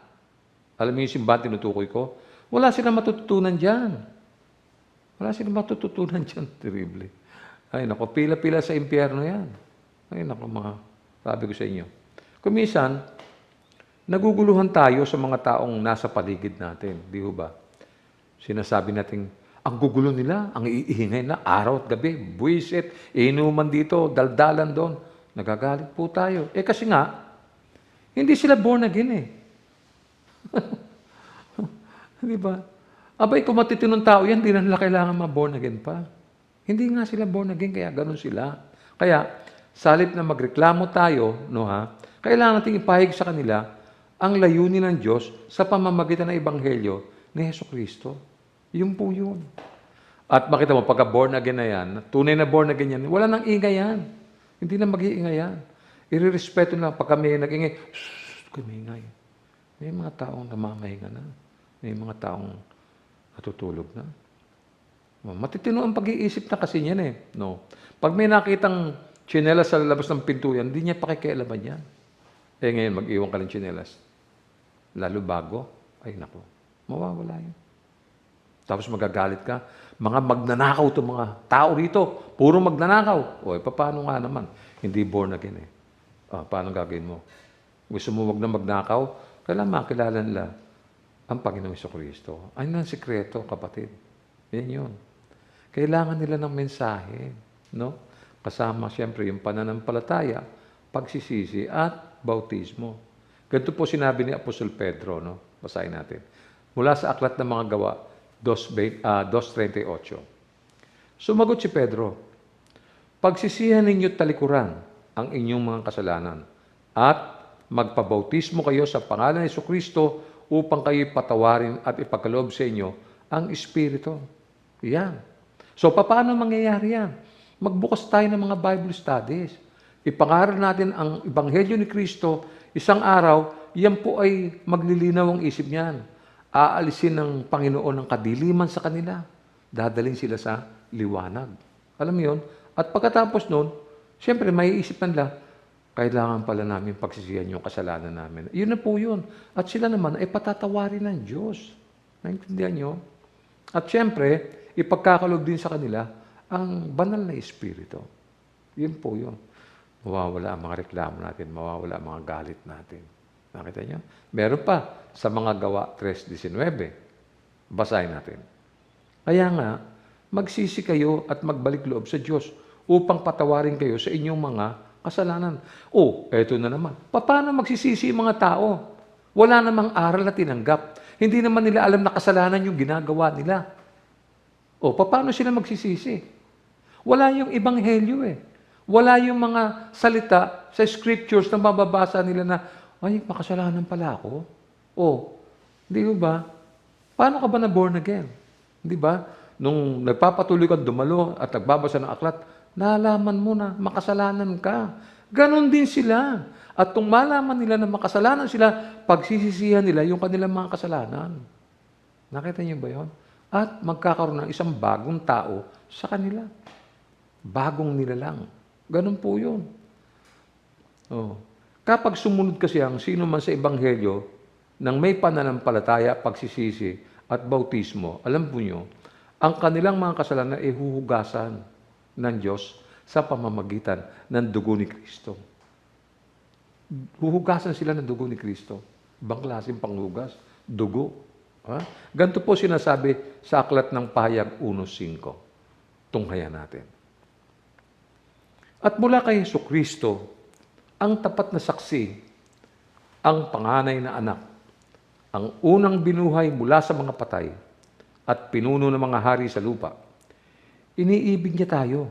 Alam mo yung simbahan tinutukoy ko? Wala silang matututunan dyan. Wala silang matututunan dyan. Terrible. Ay, naku, pila-pila sa impyerno yan. Ay, naku, sabi ko sa inyo. Kumisan, naguguluhan tayo sa mga taong nasa paligid natin. Di ba? Sinasabi natin, ang gugulo nila, ang iingay na, araw at gabi, buwisit, inuman dito, daldalan doon. Nagagalit po tayo. Kasi nga, hindi sila born again eh. Di ba? Abay, kung matitinong tao yan, hindi na nila kailangan ma-born again pa. Hindi nga sila born again, kaya ganun sila. Kaya, salip na magreklamo tayo, kailangan natin ipahig sa kanila ang layunin ng Diyos sa pamamagitan ng Ebanghelyo ni Jesucristo. Yun po yun. At makita mo, pagka born again na yan, tunay na born again yan, wala nang ingay yan. Hindi na mag-iingay yan. Irerespeto na. Pag kami nag-ingay, kumingay. May mga taong namamahinga na. May mga taong natutulog na. Matitino ang pag-iisip na kasi niyan eh. No? Pag may nakitang tsinelas sa labas ng pinto yan, hindi niya pakikialaman yan. Ngayon, mag-iwan ka ng tsinelas. Lalo bago, ay nako, mawawala yun. Tapos magagalit ka, mga magnanakaw itong mga tao rito, puro magnanakaw. Paano nga naman? Hindi born again eh. Paano gagawin mo? Gusto mo wag na magnakaw? Kailangan makilala nila ang Panginoong Jesucristo. Ayun ang sikreto, kapatid. Yan yun. Kailangan nila ng mensahe. No? Kasama siyempre yung pananampalataya, pagsisisi at bautismo. Ganito po sinabi ni Apostol Pedro. No? Basahin natin. Mula sa Aklat ng Mga Gawa, 2:38. Sumagot si Pedro, pagsisihan ninyo't talikuran ang inyong mga kasalanan at magpabautismo kayo sa pangalan ni Jesucristo upang kayo patawarin at ipagkaloob sa inyo ang Espiritu. Yan. So, paano mangyayari yan? Magbukas tayo ng mga Bible studies. Ipangaral natin ang Ebanghelyo ni Kristo. Isang araw, yan po ay maglilinaw ang isip niyan. Aalisin ng Panginoon ang kadiliman sa kanila. Dadalhin sila sa liwanag. Alam mo yun? At pagkatapos nun, siyempre may isip nila, kailangan pala namin pagsisihan yung kasalanan namin. Yun na po yun. At sila naman ay patatawarin ng Diyos. Naintindihan nyo? At siyempre, ipagkakaloob din sa kanila ang banal na Espiritu. Yun po yun. Mawawala ang mga reklamo natin, mawawala ang mga galit natin. Nakita niyo? Meron pa sa mga Gawa 3:19. Basahin natin. Kaya nga, magsisi kayo at magbalik loob sa Diyos upang patawarin kayo sa inyong mga kasalanan. Eto na naman. Paano magsisisi yung mga tao? Wala namang aral na tinanggap. Hindi naman nila alam na kasalanan yung ginagawa nila. Paano sila magsisisi? Wala yung Ebanghelyo eh. Wala yung mga salita sa scriptures na mababasa nila na, ay, makasalanan pala ako. Di ba? Paano ka ba na born again? Di ba? Nung nagpapatuloy kang dumalo at nagbabasa ng aklat, nalaman mo na makasalanan ka. Ganon din sila. At kung malaman nila na makasalanan sila, pagsisisihan nila yung kanilang mga kasalanan. Nakita niyo ba yun? At magkakaroon ng isang bagong tao sa kanila. Bagong nilalang. Ganon po yun. Oh. Kapag sumunod kasi ang sino man sa Ebanghelyo nang may pananampalataya, pagsisisi at bautismo, alam po nyo, ang kanilang mga kasalanan ay huhugasan ng Diyos sa pamamagitan ng dugo ni Kristo. Huhugasan sila ng dugo ni Kristo. Ibang klaseng panghugas, dugo. Ha? Ganito po sinasabi sa Aklat ng Pahayag 1:5. Tunghayan natin. At mula kay Jesucristo, ang tapat na saksi, ang panganay na anak, ang unang binuhay mula sa mga patay, at pinuno ng mga hari sa lupa. Iniibig niya tayo,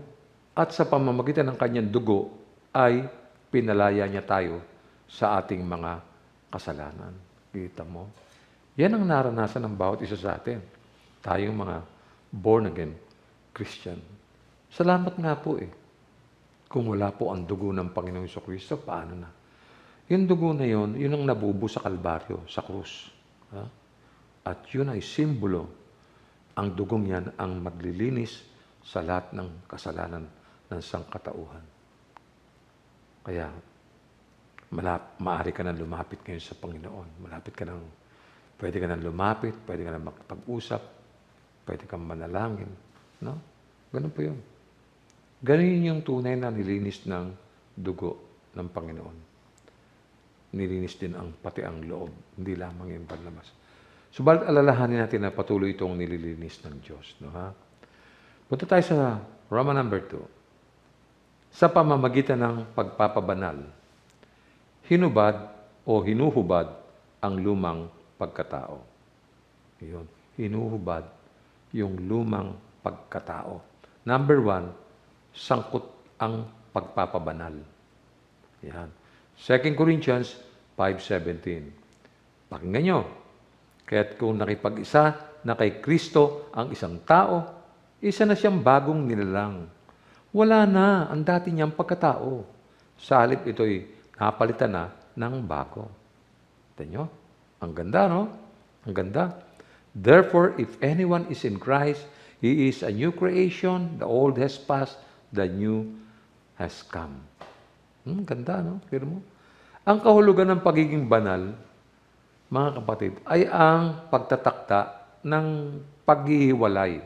at sa pamamagitan ng kanyang dugo ay pinalaya niya tayo sa ating mga kasalanan. Kita mo? Yan ang naranasan ng bawat isa sa atin. Tayong mga born-again Christian. Salamat nga po eh. Kung wala po ang dugo ng Panginoong Jesucristo, paano na? Yung dugo na yun ang nabubo sa Kalbaryo, sa krus. Ha? At yun ay simbolo. Ang dugong yan ang maglilinis sa lahat ng kasalanan ng sangkatauhan. Kaya, maaari ka na lumapit ngayon sa Panginoon. Pwede ka na lumapit, pwede ka na makipag-usap, pwede kang manalangin. No? Ganun po yun. Ganun yung tunay na nilinis ng dugo ng Panginoon. Nilinis din pati ang loob, hindi lamang yung panlabas. Subalit alalahanin natin na patuloy itong nililinis ng Diyos. No, ha? Punta tayo sa Roman number 2. Sa pamamagitan ng pagpapabanal, hinuhubad ang lumang pagkatao. Yun. Hinuhubad yung lumang pagkatao. Number 1, sangkot ang pagpapabanal. Yan. 2 Corinthians 5:17. Pakinggan nyo. Kaya't kung nakipag-isa na kay Kristo ang isang tao, isa na siyang bagong nilalang. Wala na ang dati niyang pagkatao. Sa halip ito'y napalitan na ng bago. Tignan nyo? Ang ganda, no? Ang ganda. Therefore, if anyone is in Christ, he is a new creation. The old has passed, the new has come. Ganda, no? Pero mo. Ang kahulugan ng pagiging banal, mga kapatid, ay ang pagtatakda ng paghihiwalay.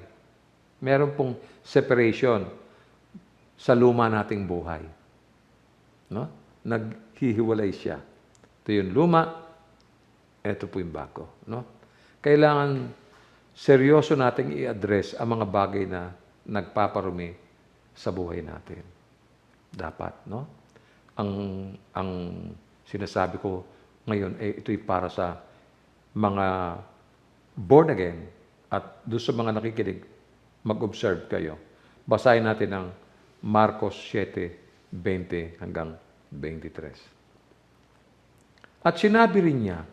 Meron pong separation sa luma nating buhay. No? Naghihiwalay siya. Ito yung luma, ito po yung bago. No? Kailangan seryoso nating i-address ang mga bagay na nagpaparumi sa buhay natin. Dapat, no? Ang sinasabi ko ngayon, ito'y para sa mga born again at doon sa mga nakikinig, mag-observe kayo. Basahin natin ang Marcos 7:20 hanggang 23. At sinabi rin niya,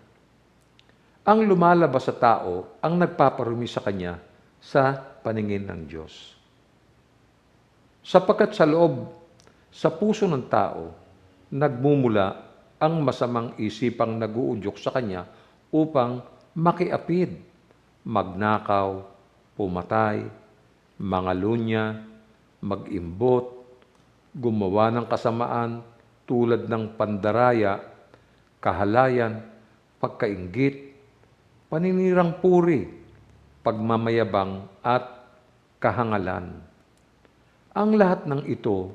ang lumalabas sa tao ang nagpaparumi sa kanya sa paningin ng Diyos. Sapagkat sa loob, sa puso ng tao, nagmumula ang masamang isipang naguudyok sa kanya upang makiapid, magnakaw, pumatay, mangalunya, mag-imbot, gumawa ng kasamaan tulad ng pandaraya, kahalayan, pagkainggit, paninirang puri, pagmamayabang at kahangalan. Ang lahat ng ito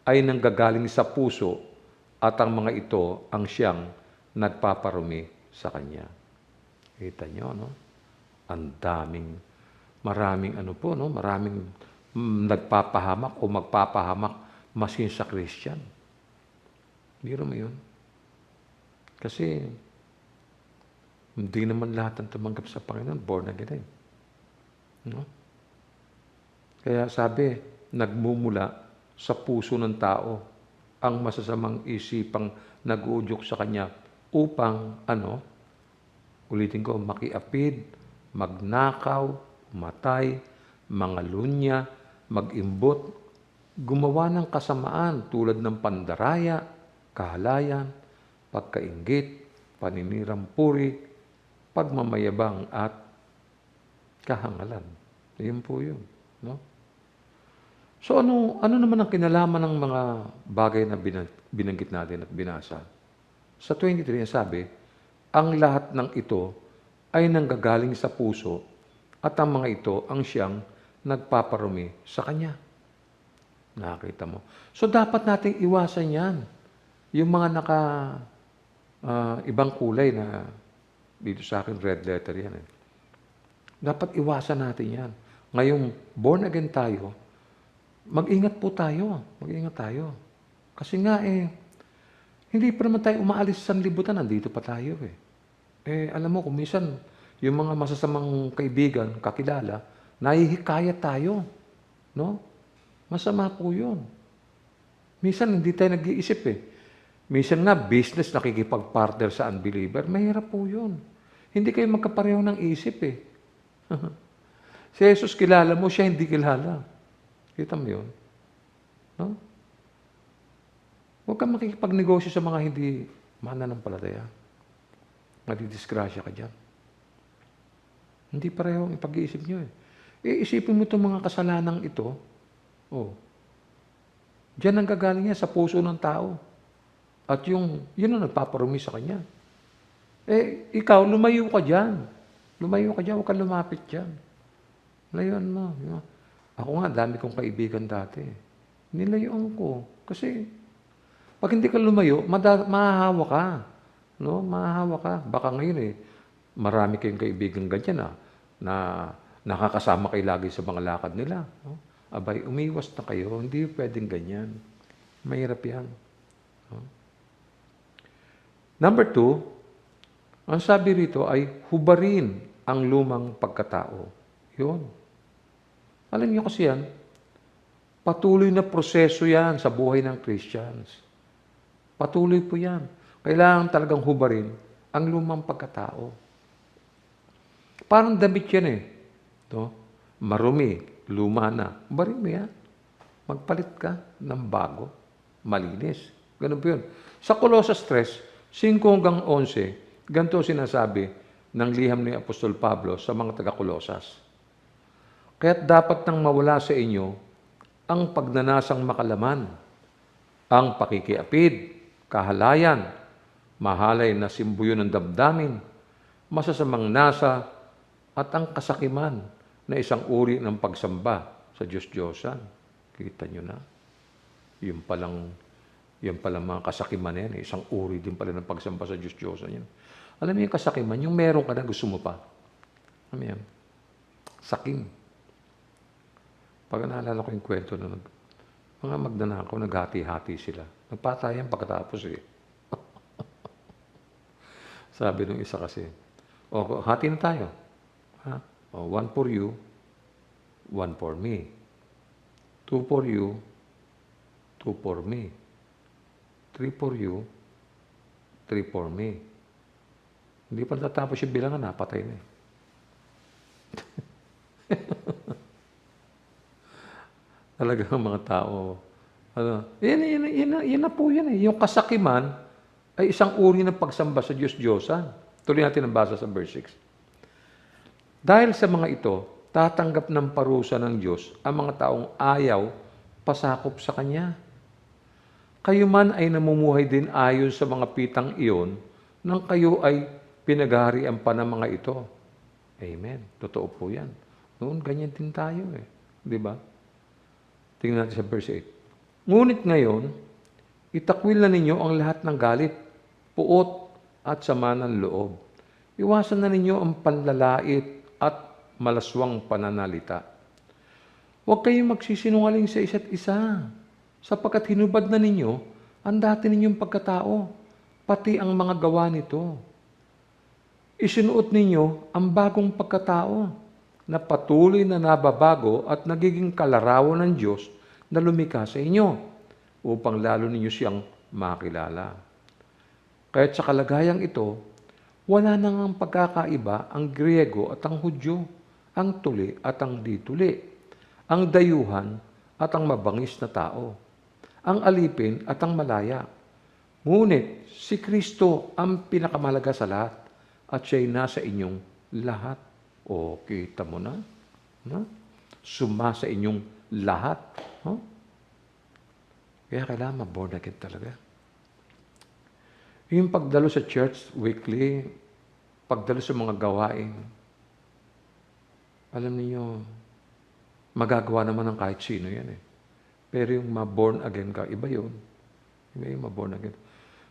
ay nanggagaling sa puso at ang mga ito ang siyang nagpaparumi sa kanya. Kita nyo, no? Maraming nagpapahamak o magpapahamak masin sa Christian. Biro mo yun? Kasi hindi naman lahat ang tumanggap sa Panginoon, born again. No? Kaya sabi, nagmumula sa puso ng tao ang masasamang isipang nag-uudyok sa kanya upang, ulitin ko, makiapid, magnakaw, matay, mangalunya, mag-imbot, gumawa ng kasamaan tulad ng pandaraya, kahalayan, pagkainggit, paninirang puri, pagmamayabang at kahangalan. Iyon po yun. No? So ano naman ang kinalaman ng mga bagay na binanggit natin at binasa? Sa 23 sabi, ang lahat ng ito ay nanggagaling sa puso at ang mga ito ang siyang nagpaparumi sa Kanya. Nakakita mo. So dapat nating iwasan yan. Yung mga ibang kulay na dito sa akin red letter yan. Dapat iwasan natin yan. Ngayong born again tayo, mag-ingat po tayo. Mag-ingat tayo. Kasi nga hindi pa naman tayo umaalis sa sanlibutan, nandito pa tayo alam mo, kung minsan, yung mga masasamang kaibigan, kakilala, nahihikayat tayo. No? Masama po yun. Minsan, hindi tayo nag-iisip Minsan na, business nakikipag-partner sa unbeliever, mahirap po yun. Hindi kayo magkapareho ng isip Si Jesus kilala mo, siya hindi kilala. Kita mo yun? No? Huwag kang makikipagnegosyo sa mga hindi mananampalataya. Madidisgrasya ka dyan. Hindi pareho ang ipag-iisip nyo Isipin mo itong mga kasalanang ito. Diyan ang gagaling niya sa puso ng tao. At yun ang nagpaparumi sa kanya. Ikaw, lumayo ka dyan. Lumayo ka dyan, huwag kang lumapit dyan. Layuan mo. Ako nga, dami kong kaibigan dati. Nilayuan ko. Kasi, pag hindi ka lumayo, mahahawa ka. No? Mahahawa ka. Baka ngayon marami kayong kaibigan ganyan na nakakasama kayo lagi sa mga lakad nila. No? Abay, umiwas na kayo. Hindi pwedeng ganyan. Mahirap yan. No? Number 2, ang sabi rito ay hubarin ang lumang pagkatao. Yun. Alam niyo kasi yan, patuloy na proseso yan sa buhay ng Christians. Patuloy po yan. Kailangan talagang hubarin ang lumang pagkatao. Parang damit yan No? Marumi, luma na. Hubarin mo yan. Magpalit ka ng bago, malinis. Ganun po yun. Sa Colossus 3:5-11, ganito sinasabi ng liham ni Apostol Pablo sa mga taga-Colosas. Kaya't dapat nang mawala sa inyo ang pagnanasang makalaman, ang pakikiapid, kahalayan, mahalay na simbuyo ng damdamin, masasamang nasa, at ang kasakiman na isang uri ng pagsamba sa Diyos-Diyosan. Kita nyo na? Yung palang mga kasakiman na yan. Isang uri din pala ng pagsamba sa Diyos-Diyosan yan. Alam mo yung kasakiman, yung meron ka na gusto mo pa. Alam mo yan? Sakim. Pag naalala ko yung kwento na mga magnanakaw, naghati-hati sila. Nagpatayan pagkatapos Sabi nung isa kasi, hati na tayo. One for you, one for me. Two for you, two for me. Three for you, three for me. Hindi pa natapos yung bilangan, napatay na Talagang mga tao, yan na po yan Yung kasakiman ay isang uri ng pagsamba sa Diyos-Diyosan. Tuloy natin ang basa sa verse 6. Dahil sa mga ito, tatanggap ng parusa ng Diyos ang mga taong ayaw pasakop sa Kanya. Kayo man ay namumuhay din ayon sa mga pitang iyon nang kayo ay pinaghaharian pa ng mga ito. Amen. Totoo po yan. Noon, ganyan din tayo Di ba? Tingnan natin sa verse 8. Ngunit ngayon, itakwil na ninyo ang lahat ng galit, puot at sama ng loob. Iwasan na ninyo ang panlalait at malaswang pananalita. Huwag kayong magsisinungaling sa isa't isa, sapagkat hinubad na ninyo ang dati ninyong pagkatao, pati ang mga gawa nito. Isinuot ninyo ang bagong pagkatao, na patuloy na nababago at nagiging kalarawan ng Diyos na lumikha sa inyo, upang lalo ninyo siyang makilala. Kaya't sa kalagayang ito, wala nang pagkakaiba ang Griego at ang Hudyo, ang tuli at ang dituli, ang dayuhan at ang mabangis na tao, ang alipin at ang malaya. Ngunit si Kristo ang pinakamahalaga sa lahat at siya'y nasa inyong lahat. Kita mo na? Suma sa inyong lahat. Huh? Kaya kailangan ma-born again talaga. Yung pagdalo sa church weekly, pagdalo sa mga gawain, alam niyo, magagawa naman ng kahit sino yan eh. Pero yung ma-born again ka, iba yun. Iba yung ma-born again.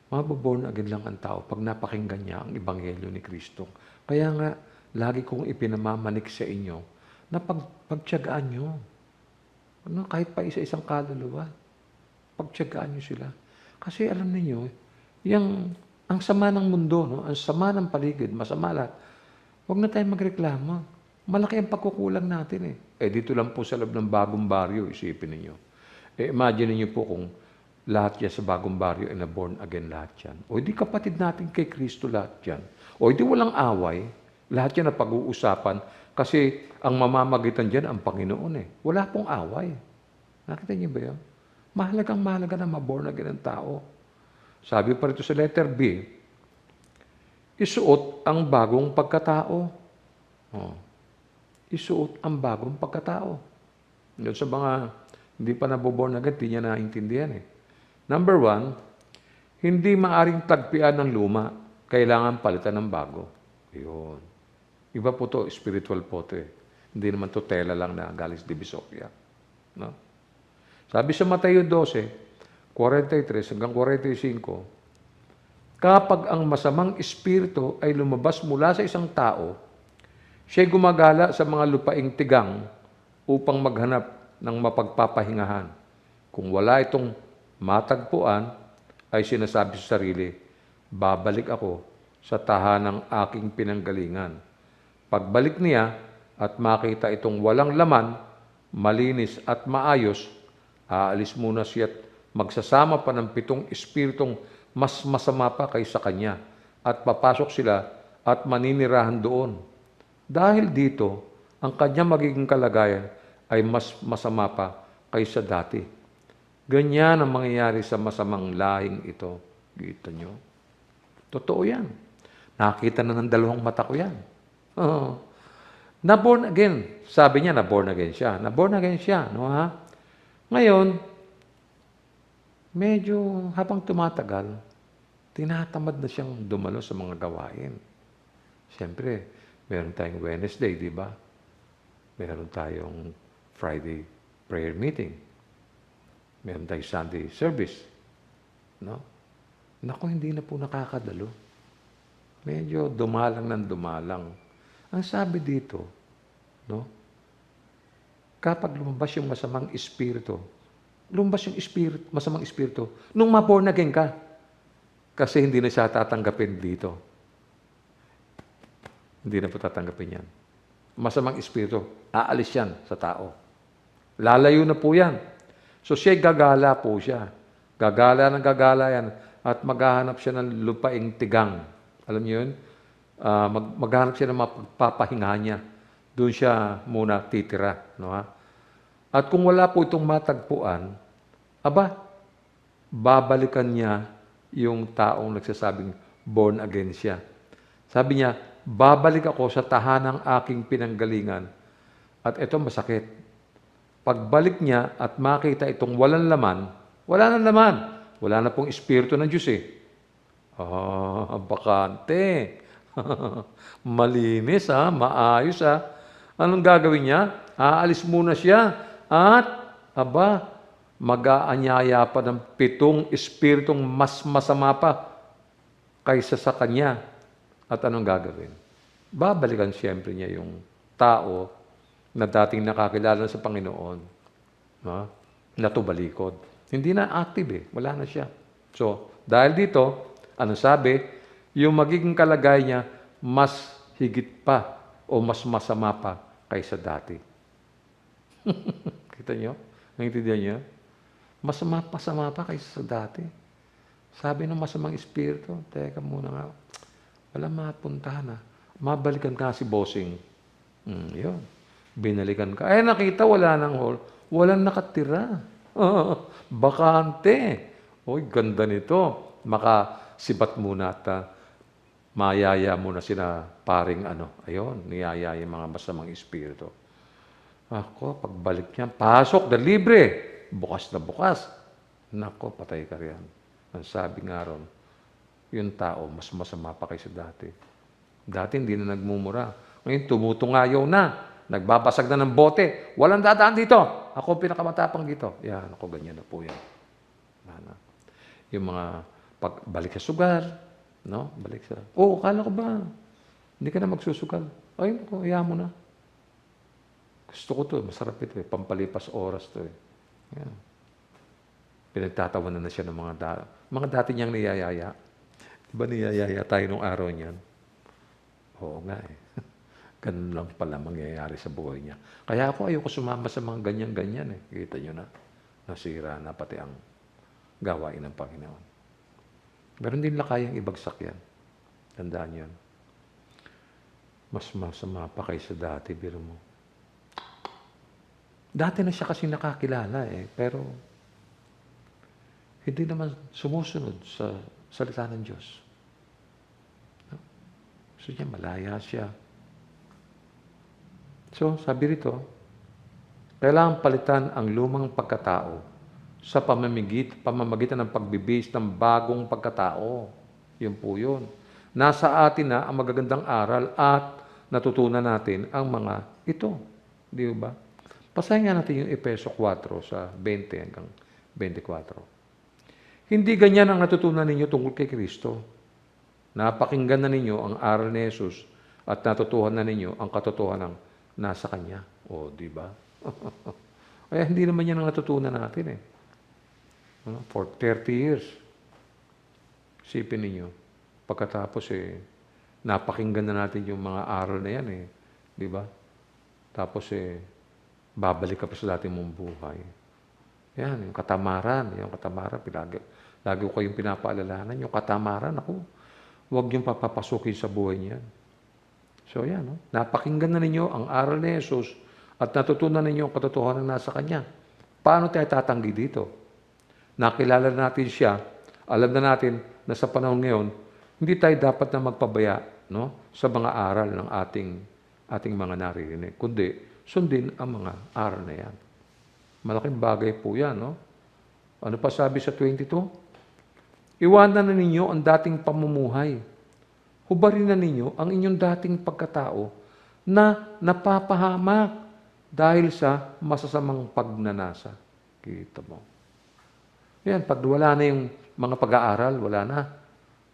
Mababorn again lang ang tao pag napakinggan niya ang Ebanghelyo ni Kristo. Kaya nga, lagi kong ipinamamanik sa inyo na pagtiyagaan nyo. Ano, kahit pa isa-isang kaluluwa, pagtiyagaan nyo sila. Kasi alam niyo, ang sama ng mundo, no? Ang sama ng paligid, masama lahat. Huwag na tayong magreklamo. Malaki ang pagkukulang natin eh. Dito lang po sa loob ng bagong baryo, isipin niyo. Imagine niyo po kung lahat yan sa bagong baryo ay na-born again lahat yan. O di kapatid natin kay Kristo lahat yan. O di walang away. Lahat yan na pag-uusapan. Kasi ang mamamagitan dyan ang Panginoon eh. Wala pong away. Nakita niyo ba yun? Mahalaga na ma-born again ang tao. Sabi pa rito sa letter B, isuot ang bagong pagkatao. Isuot ang bagong pagkatao. Yun sa mga hindi pa naboborn again, hindi niya naintindihan eh. Number 1, hindi maaring tagpian ng luma. Kailangan palitan ng bago. Yun. Iba po to, spiritual po to eh. Hindi naman to tela lang na galing sa Divisoria. No? Sabi sa Mateo 12:43 hanggang 45, kapag ang masamang espiritu ay lumabas mula sa isang tao, siya'y gumagala sa mga lupaing tigang upang maghanap ng mapagpapahingahan. Kung wala itong matagpuan, ay sinasabi sa sarili, babalik ako sa tahanang aking pinanggalingan. Pagbalik niya at makita itong walang laman, malinis at maayos, aalis muna siya at magsasama pa ng 7 espiritong mas masama pa kaysa kanya at papasok sila at maninirahan doon. Dahil dito, ang kanya magiging kalagayan ay mas masama pa kaysa dati. Ganyan ang mangyayari sa masamang lahing ito. Kita nyo? Totoo yan. Nakita na ng 2 mata ko yan. Na-born again. Sabi niya, na-born again siya. Na-born again siya. No, ha? Ngayon, medyo habang tumatagal, tinatamad na siyang dumalo sa mga gawain. Siyempre, meron tayong Wednesday, di ba? Meron tayong Friday prayer meeting. Meron tayong Sunday service. No? Naku, hindi na po nakakadalo. Medyo dumalang ng dumalang. Ang sabi dito, no? Kapag lumabas yung masamang espiritu, masamang espiritu, nung ma-born again ka, kasi hindi na siya tatanggapin dito. Hindi na po tatanggapin yan. Masamang espiritu, aalis yan sa tao. Lalayo na po yan. So siya'y gagala po siya. Gagala yan at maghahanap siya ng lupaing tigang. Alam niyo yun? Maghahanap siya ng mapagpapahinga niya. Doon siya muna titira. No, ha? At kung wala po itong matagpuan, babalikan niya yung taong nagsasabing born again siya. Sabi niya, babalik ako sa tahanang aking pinanggalingan. At ito masakit. Pagbalik niya at makita itong walang laman, wala nang laman. Wala na pong espiritu ng Diyos eh. Bakante. Malinis ha, maayos ha. Anong gagawin niya? Aalis muna siya at, mag-aanyaya pa ng 7 espiritong mas masama pa kaysa sa kanya. At anong gagawin? Babalikan siyempre niya yung tao na dating nakakilala sa Panginoon, no? Natubalikod. Hindi na active eh. Wala na siya. So, dahil dito, ano sabi? Yung magiging kalagay niya, mas higit pa o mas masama pa kaysa dati. Kita niyo? Naintindihan niyo? Masama pa kaysa sa dati. Sabi ng masamang espiritu, teka muna nga, wala mapuntahan ha. Mabalikan ka si bossing. Yun. Binalikan ka. Ay, nakita, wala nang hall. Walang nakatira. Bakante. Uy, ganda nito. Makasibat muna at mayaya muna sina paring Ayun, niyayaya yung mga masamang espiritu. Ako, pagbalik niya, pasok, libre. bukas na bukas. Nako, patay ka riyan. Ang sabi nga ron, yung tao, mas masama pa kaysa dati. Dati hindi na nagmumura. Ngayon, tumutungayaw na. Nagbabasag na ng bote. Walang dadaan dito. Ako pinakamatapang dito. Yan, ako ganyan na po yan. Ano? Yung mga balik sa sugal, no? Balik sa, kala ko ba? Hindi ka na magsusugal. Ay, naku, mo na. Gusto ko to, masarap ito eh. Pampalipas oras to eh. Yan. Pinagtatawanan na siya ng mga dati niyang niyayaya. Diba niyayaya tayo nung araw niyan? Oo nga eh. Ganun lang pala mangyayari sa buhay niya. Kaya ako ayoko sumama sa mga ganyan-ganyan eh. Kita niyo na. Nasira na pati ang gawain ng Panginoon. Pero hindi nila kayang ibagsak yan. Tandaan yan. Mas masama pa kaysa dati, biro mo. Dati na siya kasi nakakilala eh. Pero hindi naman sumusunod sa salita ng Diyos. Gusto niya, malaya siya. So, sabi rito, kailangan palitan ang lumang pagkatao sa pamamagitan ng pagbibihis ng bagong pagkatao. Yun po yun. Nasa atin na ang magagandang aral at natutunan natin ang mga ito. Di ba? Pasahin nga natin yung Efeso 4 sa 20 hanggang 24. Hindi ganyan ang natutunan ninyo tungkol kay Kristo. Napakinggan na ninyo ang aral ni Jesus at natutuhan na ninyo ang katotohanan nasa Kanya. O, di ba? Kaya hindi naman yan ang natutunan natin eh. For 30 years. Isipin ninyo. Pagkatapos napakinggan na natin yung mga aral na yan eh. Di ba? Tapos babalik ka pa sa dati mong buhay. Yan, yung katamaran. Lagi ko kayong pinapaalalahanan. Yung katamaran, huwag niyong papapasukin sa buhay niyan. So yan, napakinggan na ninyo ang aral ni Jesus at natutunan ninyo ang katotohanan nasa Kanya. Paano tayo tatanggi dito? Nakilala natin siya, alam na natin na sa panahon ngayon, hindi tayo dapat na magpabaya sa mga aral ng ating mga naririnig, kundi sundin ang mga aral na yan. Malaking bagay po yan. Ano pa sabi sa 22? Iwanan na ninyo ang dating pamumuhay. Hubarin na ninyo ang inyong dating pagkatao na napapahamak dahil sa masasamang pagnanasa. Kita mo. Yan, pag wala na yung mga pag-aaral, wala na.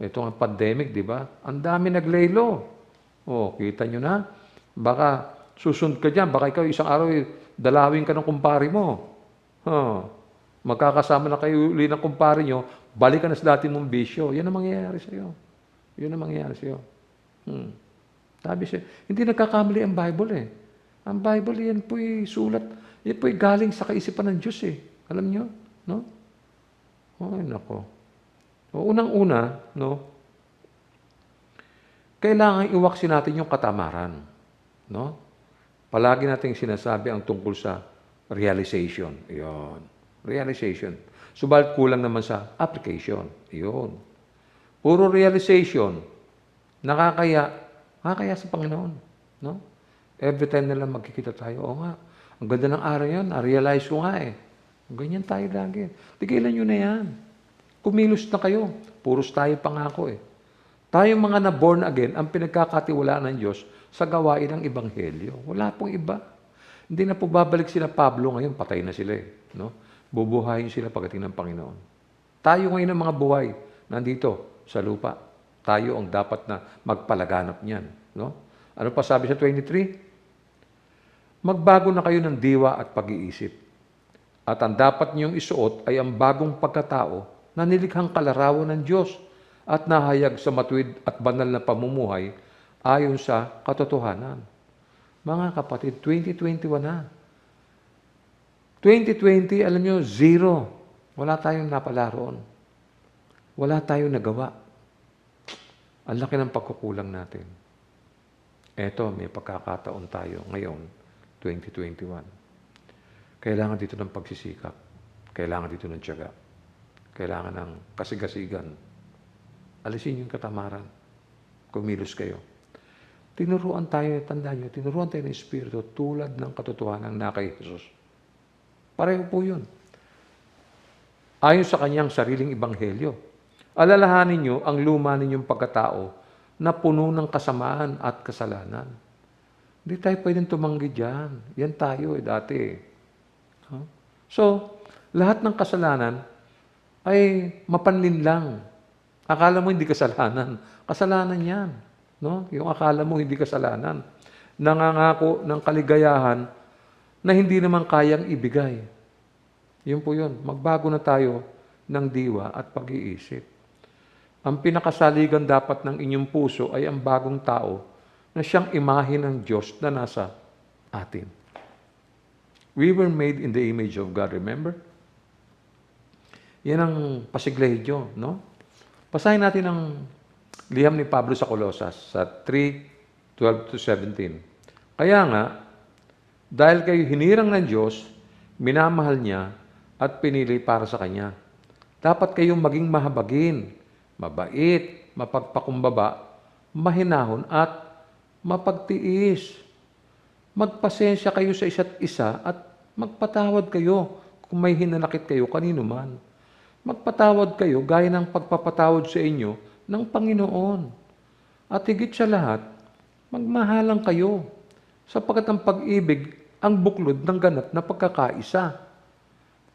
Ito ang pandemic, di ba? Ang dami naglaylo. Kita nyo na. Baka susunod ka dyan, baka ikaw isang araw dalawin ka ng kumpare mo. Magkakasama na kayo uli ng kumpare nyo, balik ka na sa dati mong bisyo. Yan ang mangyayari sa iyo. Yun ang mangyayari sa iyo. Sabi siya, hindi nagkakamali ang Bible eh. Ang Bible, yan po'y sulat. Yan po'y galing sa kaisipan ng Diyos eh. Alam nyo? No? Ay, nako. Unang-una, kailangan iwaksin natin yung katamaran. No? Palagi nating sinasabi ang tungkol sa realization. Iyon. Realization. Subalit kulang naman sa application. Iyon. Puro realization. Nakakaya sa Panginoon. No? Every time na lang magkikita tayo, nga, ang ganda ng araw yan, na-realize ko nga eh. Ganyan tayo lagi. Tigilan nyo na yan. Kumilos na kayo. Puros tayo pangako eh. Tayong mga na-born again, ang pinagkakatiwalaan ng Diyos sa gawain ng Ebanghelyo. Wala pong iba. Hindi na po babalik sila Pablo ngayon, patay na sila eh. No? Bubuhayin sila pagdating ng Panginoon. Tayo ngayon ang mga buhay, nandito sa lupa. Tayo ang dapat na magpalaganap niyan. No? Ano pa sabi sa 23? Magbago na kayo ng diwa at pag-iisip. At ang dapat niyong isuot ay ang bagong pagkatao na nilikhang kalarawan ng Diyos at nahayag sa matuwid at banal na pamumuhay ayon sa katotohanan. Mga kapatid, 2021 na. 2020, alam nyo, 0. Wala tayong napalaroon. Wala tayong nagawa. Ang laki ng pagkukulang natin. Eto, may pagkakataon tayo ngayon, 2021. Kailangan dito ng pagsisikap. Kailangan dito ng tiyaga. Kailangan ng kasigasigan. Alisin yung katamaran. Kumilos kayo. Tinuruan tayo, tandaan nyo, tinuruan tayo ng Espiritu tulad ng katotohanan na kay Jesus. Pareho po yun. ayon sa kanyang sariling ebanghelyo. Alalahanin niyo ang luma ninyong pagkatao na puno ng kasamaan at kasalanan. Hindi tayo pwedeng tumanggi dyan. Yan tayo dati. Huh? So, lahat ng kasalanan ay mapanlinlang. Akala mo hindi kasalanan. Kasalanan yan. No? Yung akala mo hindi kasalanan. Nangangako ng kaligayahan na hindi naman kayang ibigay. Yun po yun. Magbago na tayo ng diwa at pag-iisip. Ang pinakasaligan dapat ng inyong puso ay ang bagong tao na siyang imahe ng Diyos na nasa atin. We were made in the image of God, remember? Yan ang pasiglahiyo, no? Basahin natin ang liham ni Pablo sa Colosas sa 3:12-17. Kaya nga, dahil kayo hinirang ng Diyos, minamahal niya at pinili para sa Kanya. Dapat kayong maging mahabagin, mabait, mapagpakumbaba, mahinahon at mapagtiis. Magpasensya kayo sa isa't isa at magpatawad kayo kung may hinanakit kayo kanino man. Magpatawad kayo gaya ng pagpapatawad sa inyo ng Panginoon. At higit sa lahat, magmahalang kayo sapagkat ang pag-ibig ang buklod ng ganap na pagkakaisa.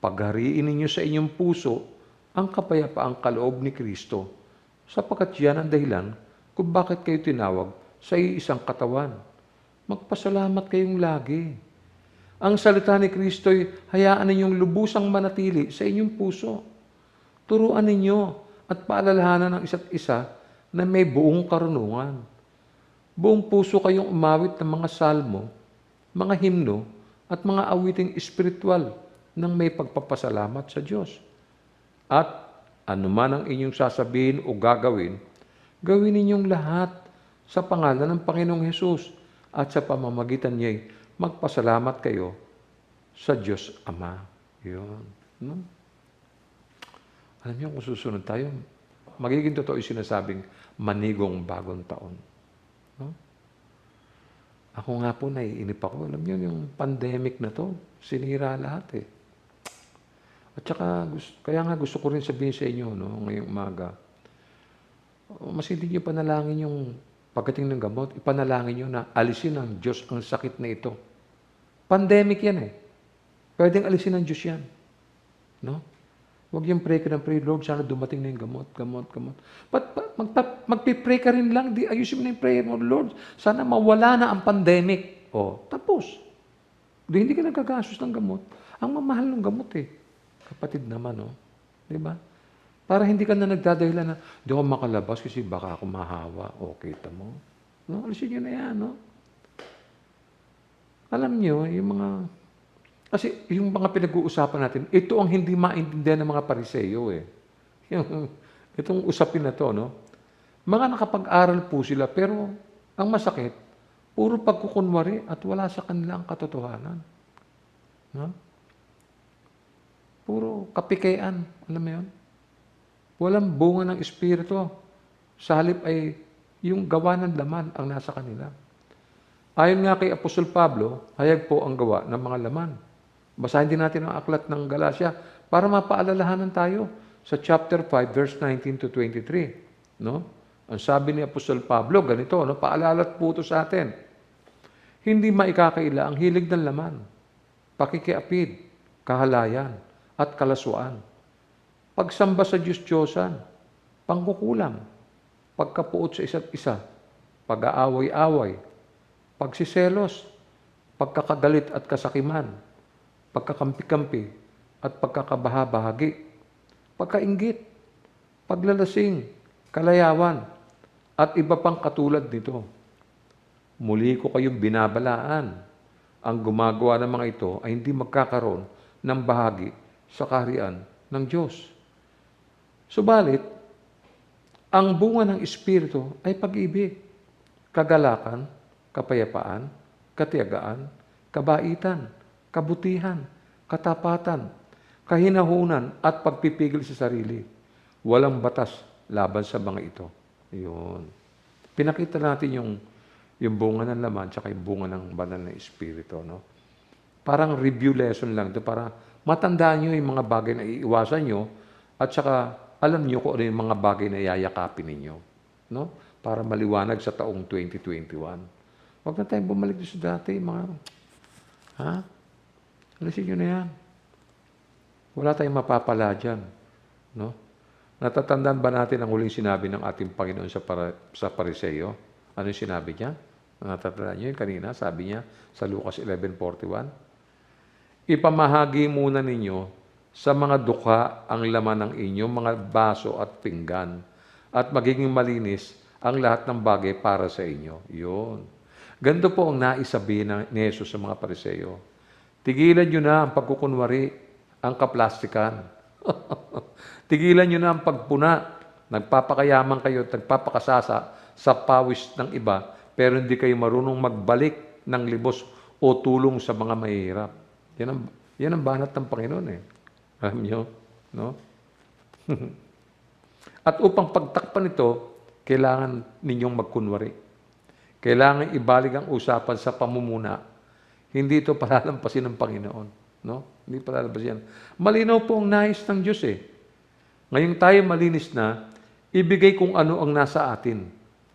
Paghariin ninyo sa inyong puso ang kapayapaang kaloob ni Kristo sapagkat yan ang dahilan kung bakit kayo tinawag sa iisang katawan. Magpasalamat kayong lagi. Ang salita ni Kristo'y hayaan ninyong lubusang manatili sa inyong puso. Turuan ninyo at paalalahanan ng isa't isa na may buong karunungan. Buong puso kayong umawit ng mga salmo, mga himno, at mga awiting espiritual nang may pagpapasalamat sa Diyos. At anuman ang inyong sasabihin o gagawin, gawin ninyong lahat sa pangalan ng Panginoong Hesus at sa pamamagitan niya'y magpasalamat kayo sa Diyos Ama. Yun. No? Alam niyo, kung susunod tayo, magiging totoo yung sinasabing manigong bagong taon. No? Ako nga po, naiinip ako. Alam niyo, yung pandemic na to, sinira lahat eh. At saka, kaya nga gusto ko rin sabihin sa inyo, no, ngayong umaga, mas hindi niyo panalangin yung pagdating ng gamot, ipanalangin niyo na alisin ng Diyos ang sakit na ito. Pandemic yan eh. Pwedeng alisin ng Diyos yan. No? Huwag yung pray ka ng pray, Lord, sana dumating na yung gamot. Magpipray ka rin lang, ayusin mo na yung prayer mo, Lord, sana mawala na ang pandemic. O, tapos. Hindi ka nagkagasos ng gamot. Ang mamahal ng gamot eh. Kapatid naman, no? Di ba? Para hindi ka na nagdadahilan na, di ako makalabas kasi baka ako mahawa. Okay, tamo. No? Alisin nyo na yan, no? Alam nyo, yung mga... Kasi yung mga pinag-uusapan natin, ito ang hindi maintindihan ng mga Pariseyo eh. Itong usapin na to, no? Mga nakapag-aral po sila, pero ang masakit, puro pagkukunwari at wala sa kanila ang katotohanan. No? Puro kapikean, alam mo yun? Walang bunga ng Espiritu. Sa halip ay yung gawa ng laman ang nasa kanila. Ayon nga kay Apostol Pablo, hayag po ang gawa ng mga laman. Basahin din natin ang aklat ng Galacia para mapaalalahanan tayo sa chapter 5, verse 19-23. No? Ang sabi ni Apostol Pablo, ganito, no? Paalalat po ito sa atin. Hindi maikakaila ang hilig ng laman, pakikiapid, kahalayan, at kalaswaan. Pagsamba sa Diyos-Diyosan, pangkukulam, pagkapuot sa isa't isa, pag-aaway-away, pagsiselos, pagkakagalit at kasakiman, pagkakampi-kampi at pagkakabaha-bahagi, pagkainggit, paglalasing, kalayawan, at iba pang katulad nito. Muli ko kayong binabalaan. Ang gumagawa ng mga ito ay hindi magkakaroon ng bahagi sa kaharian ng Diyos. Subalit, ang bunga ng Espiritu ay pag-ibig, kagalakan, kapayapaan, katiyagaan, kabaitan, kabutihan, katapatan, kahinahunan at pagpipigil sa sarili. Walang batas laban sa mga ito. Yun. Pinakita natin yung bunga ng laman tsaka yung bunga ng banal na Espiritu. No? Parang review lesson lang ito para matandaan nyo yung mga bagay na iiwasan nyo at saka alam nyo kung ano yung mga bagay na yayakapin ninyo. No? Para maliwanag sa taong 2021. Huwag na tayong bumalik sa dati, mga... Ha? Alisin nyo na yan. Wala tayong mapapala dyan. No? Natatandaan ba natin ang huling sinabi ng ating Panginoon sa Pariseo? Ano yung sinabi niya? Natatandaan nyo yun kanina? Sabi niya sa Lucas 11:41, ipamahagi muna ninyo sa mga dukha ang laman ng inyong mga baso at pinggan at magiging malinis ang lahat ng bagay para sa inyo. Yun. Ganito po ang naisabihin ni Jesus sa mga Pariseo. Tigilan nyo na ang pagkukunwari, ang kaplastikan. Tigilan nyo na ang pagpuna. Nagpapakayaman kayo at nagpapakasasa sa pawis ng iba, pero hindi kayo marunong magbalik ng libos o tulong sa mga mahihirap. Yan ang banat ng Panginoon eh. Alam nyo? No? At upang pagtakpan ito, kailangan ninyong magkunwari. Kailangan ibalik ang usapan sa pamumuna. Hindi ito palalampasin ng Panginoon. No? Hindi palalampasin. Malinaw po ang nais ng Diyos eh. Ngayong tayo malinis na, ibigay kung ano ang nasa atin.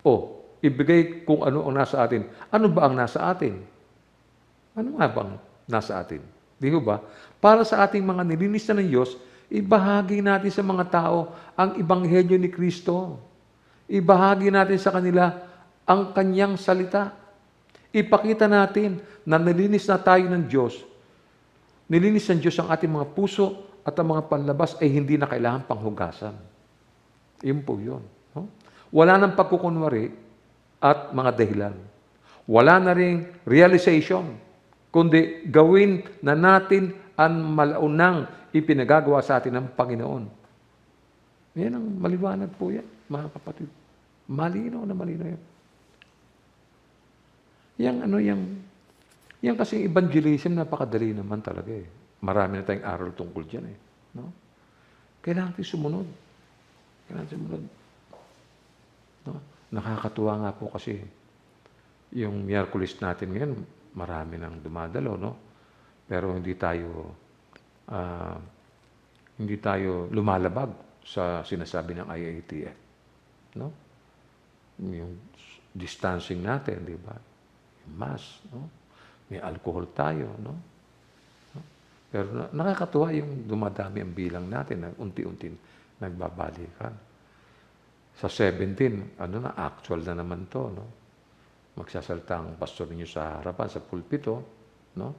O, ibigay kung ano ang nasa atin. Ano ba ang nasa atin? Ano nga bang nasa atin? Di ba? Para sa ating mga nilinis na ng Diyos, ibahagi natin sa mga tao ang Ebanghelyo ni Kristo. Ibahagi natin sa kanila ang Kanyang salita. Ipakita natin na nilinis na tayo ng Diyos. Nilinis ng Diyos ang ating mga puso at ang mga panlabas ay hindi na kailangan panghugasan. Yun po yun. No? Wala nang pagkukunwari at mga dahilan. Wala na ring realization, kundi gawin na natin ang malaunang ipinagagawa sa atin ng Panginoon. Yan ang maliwanag po yan, mga kapatid. Malinaw na malinaw yan. Yan kasi evangelism, napakadali naman talaga eh. Marami na tayong aral tungkol dyan eh. No? Kailangan natin sumunod. No? Nakakatuwa nga po kasi yung Miyerkules natin ngayon, marami nang dumadalo, no? Pero hindi tayo lumalabag sa sinasabi ng IATF, no? Yung distancing natin, di ba? Yung mask, no? May alcohol tayo, no? Pero nakakatuwa yung dumadami ang bilang natin na unti-unti nagbabalikan. Sa 17, actual na naman to, no? Magsasalta ang pastor niyo sa harapan, sa pulpito, no?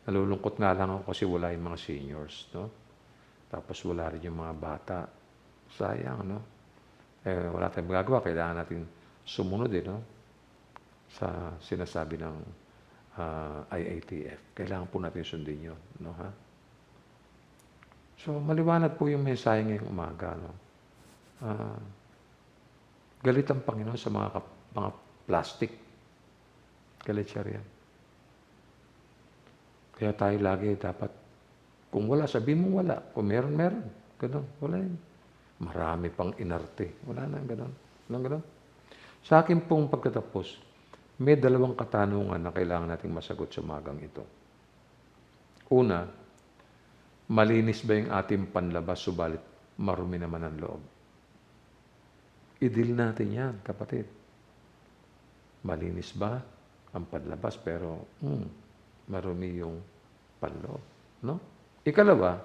Nalulungkot nga lang ako kasi wala yung mga seniors, no? Tapos wala rin yung mga bata. Sayang, no? Wala tayong magagawa. Kailangan natin sumunod, no? Sa sinasabi ng IATF. Kailangan po natin sundin yun, no? Ha? So, maliwanag po yung mensahe ngayong umaga, no? Galit ang Panginoon sa mga plastic. Galit siya riyan. Kaya tayo lagi dapat, kung wala, sabihin mo wala. Kung meron, meron. Ganon. Wala yun. Marami pang inarte. Wala na ganon. Walang ganon. Sa akin pong pagkatapos, may dalawang katanungan na kailangan nating masagot sa umagang ito. Una, malinis ba yung ating panlabas subalit marumi naman ang loob? I-deal natin yan, kapatid. Malinis ba ang panlabas pero marumi yung panloob, no? Ikalawa,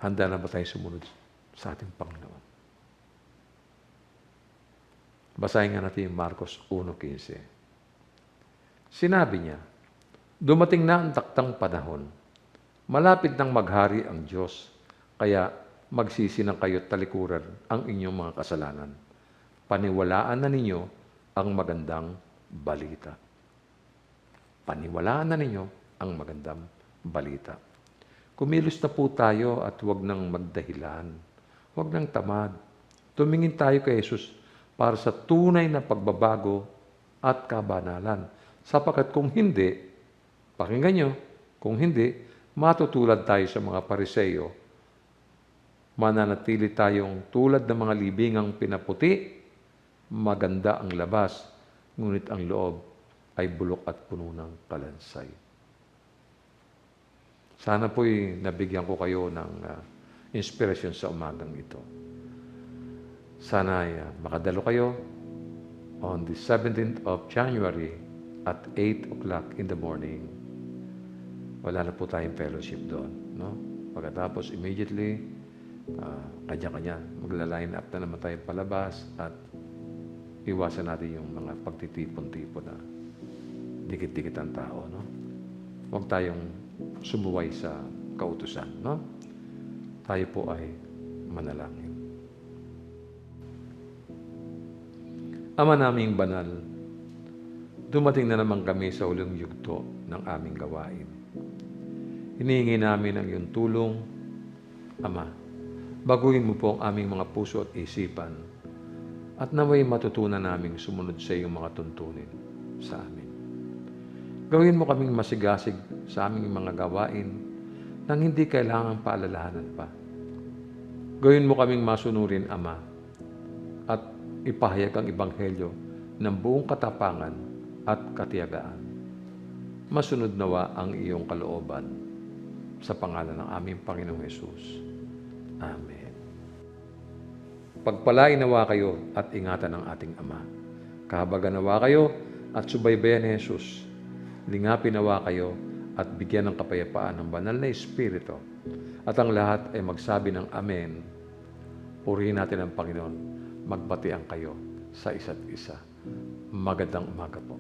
handa na ba tayo sumunod sa ating Panginoon? Basahin nga natin yung Marcos 1:15. Sinabi niya, dumating na ang taktang panahon. Malapit nang maghari ang Diyos, kaya magsisinang kayo't talikuran ang inyong mga kasalanan. Paniwalaan na ninyo ang magandang balita. Paniwalaan na ninyo ang magandang balita. Kumilos na po tayo at huwag nang magdahilan. Huwag nang tamad. Tumingin tayo kay Jesus para sa tunay na pagbabago at kabanalan. Sapagkat kung hindi, pakinggan nyo, kung hindi, matutulad tayo sa mga Pariseo. Mananatili tayong tulad ng mga libingang pinaputi, maganda ang labas, ngunit ang loob ay bulok at puno ng kalansay. Sana po'y nabigyan ko kayo ng inspirasyon sa umagang ito. Sana ay makadalo kayo on the 17th of January at 8 o'clock in the morning. Wala na po tayong fellowship doon. No? Pagkatapos, immediately, kanya-kanya, magla-line up na naman tayo palabas at iwasan natin yung mga pagtitipon-tipon na dikit-dikit ang tao. No? Huwag tayong sumuway sa kautusan. No? Tayo po ay manalangin. Ama naming banal, dumating na naman kami sa huling yugto ng aming gawain. Hinihingi namin ang iyong tulong, Ama. Baguhin mo po ang aming mga puso at isipan at naway matutunan naming sumunod sa iyong mga tuntunin sa amin. Gawin mo kaming masigasig sa aming mga gawain nang hindi kailangang paalalahanan pa. Gawin mo kaming masunurin, Ama, at ipahayag ang Ebanghelyo ng buong katapangan at katiyagaan. Masunod nawa ang iyong kalooban sa pangalan ng aming Panginoong Hesus. Amen. Pagpalain nawa kayo at ingatan ng ating Ama. Kahabagan nawa kayo at subaybayan ni Hesus. Lingapin nawa kayo at bigyan ng kapayapaan ng banal na Espiritu. At ang lahat ay magsabi ng Amen. Purihin natin ang Panginoon. Magbatian kayo sa isa't isa. Magandang umaga po.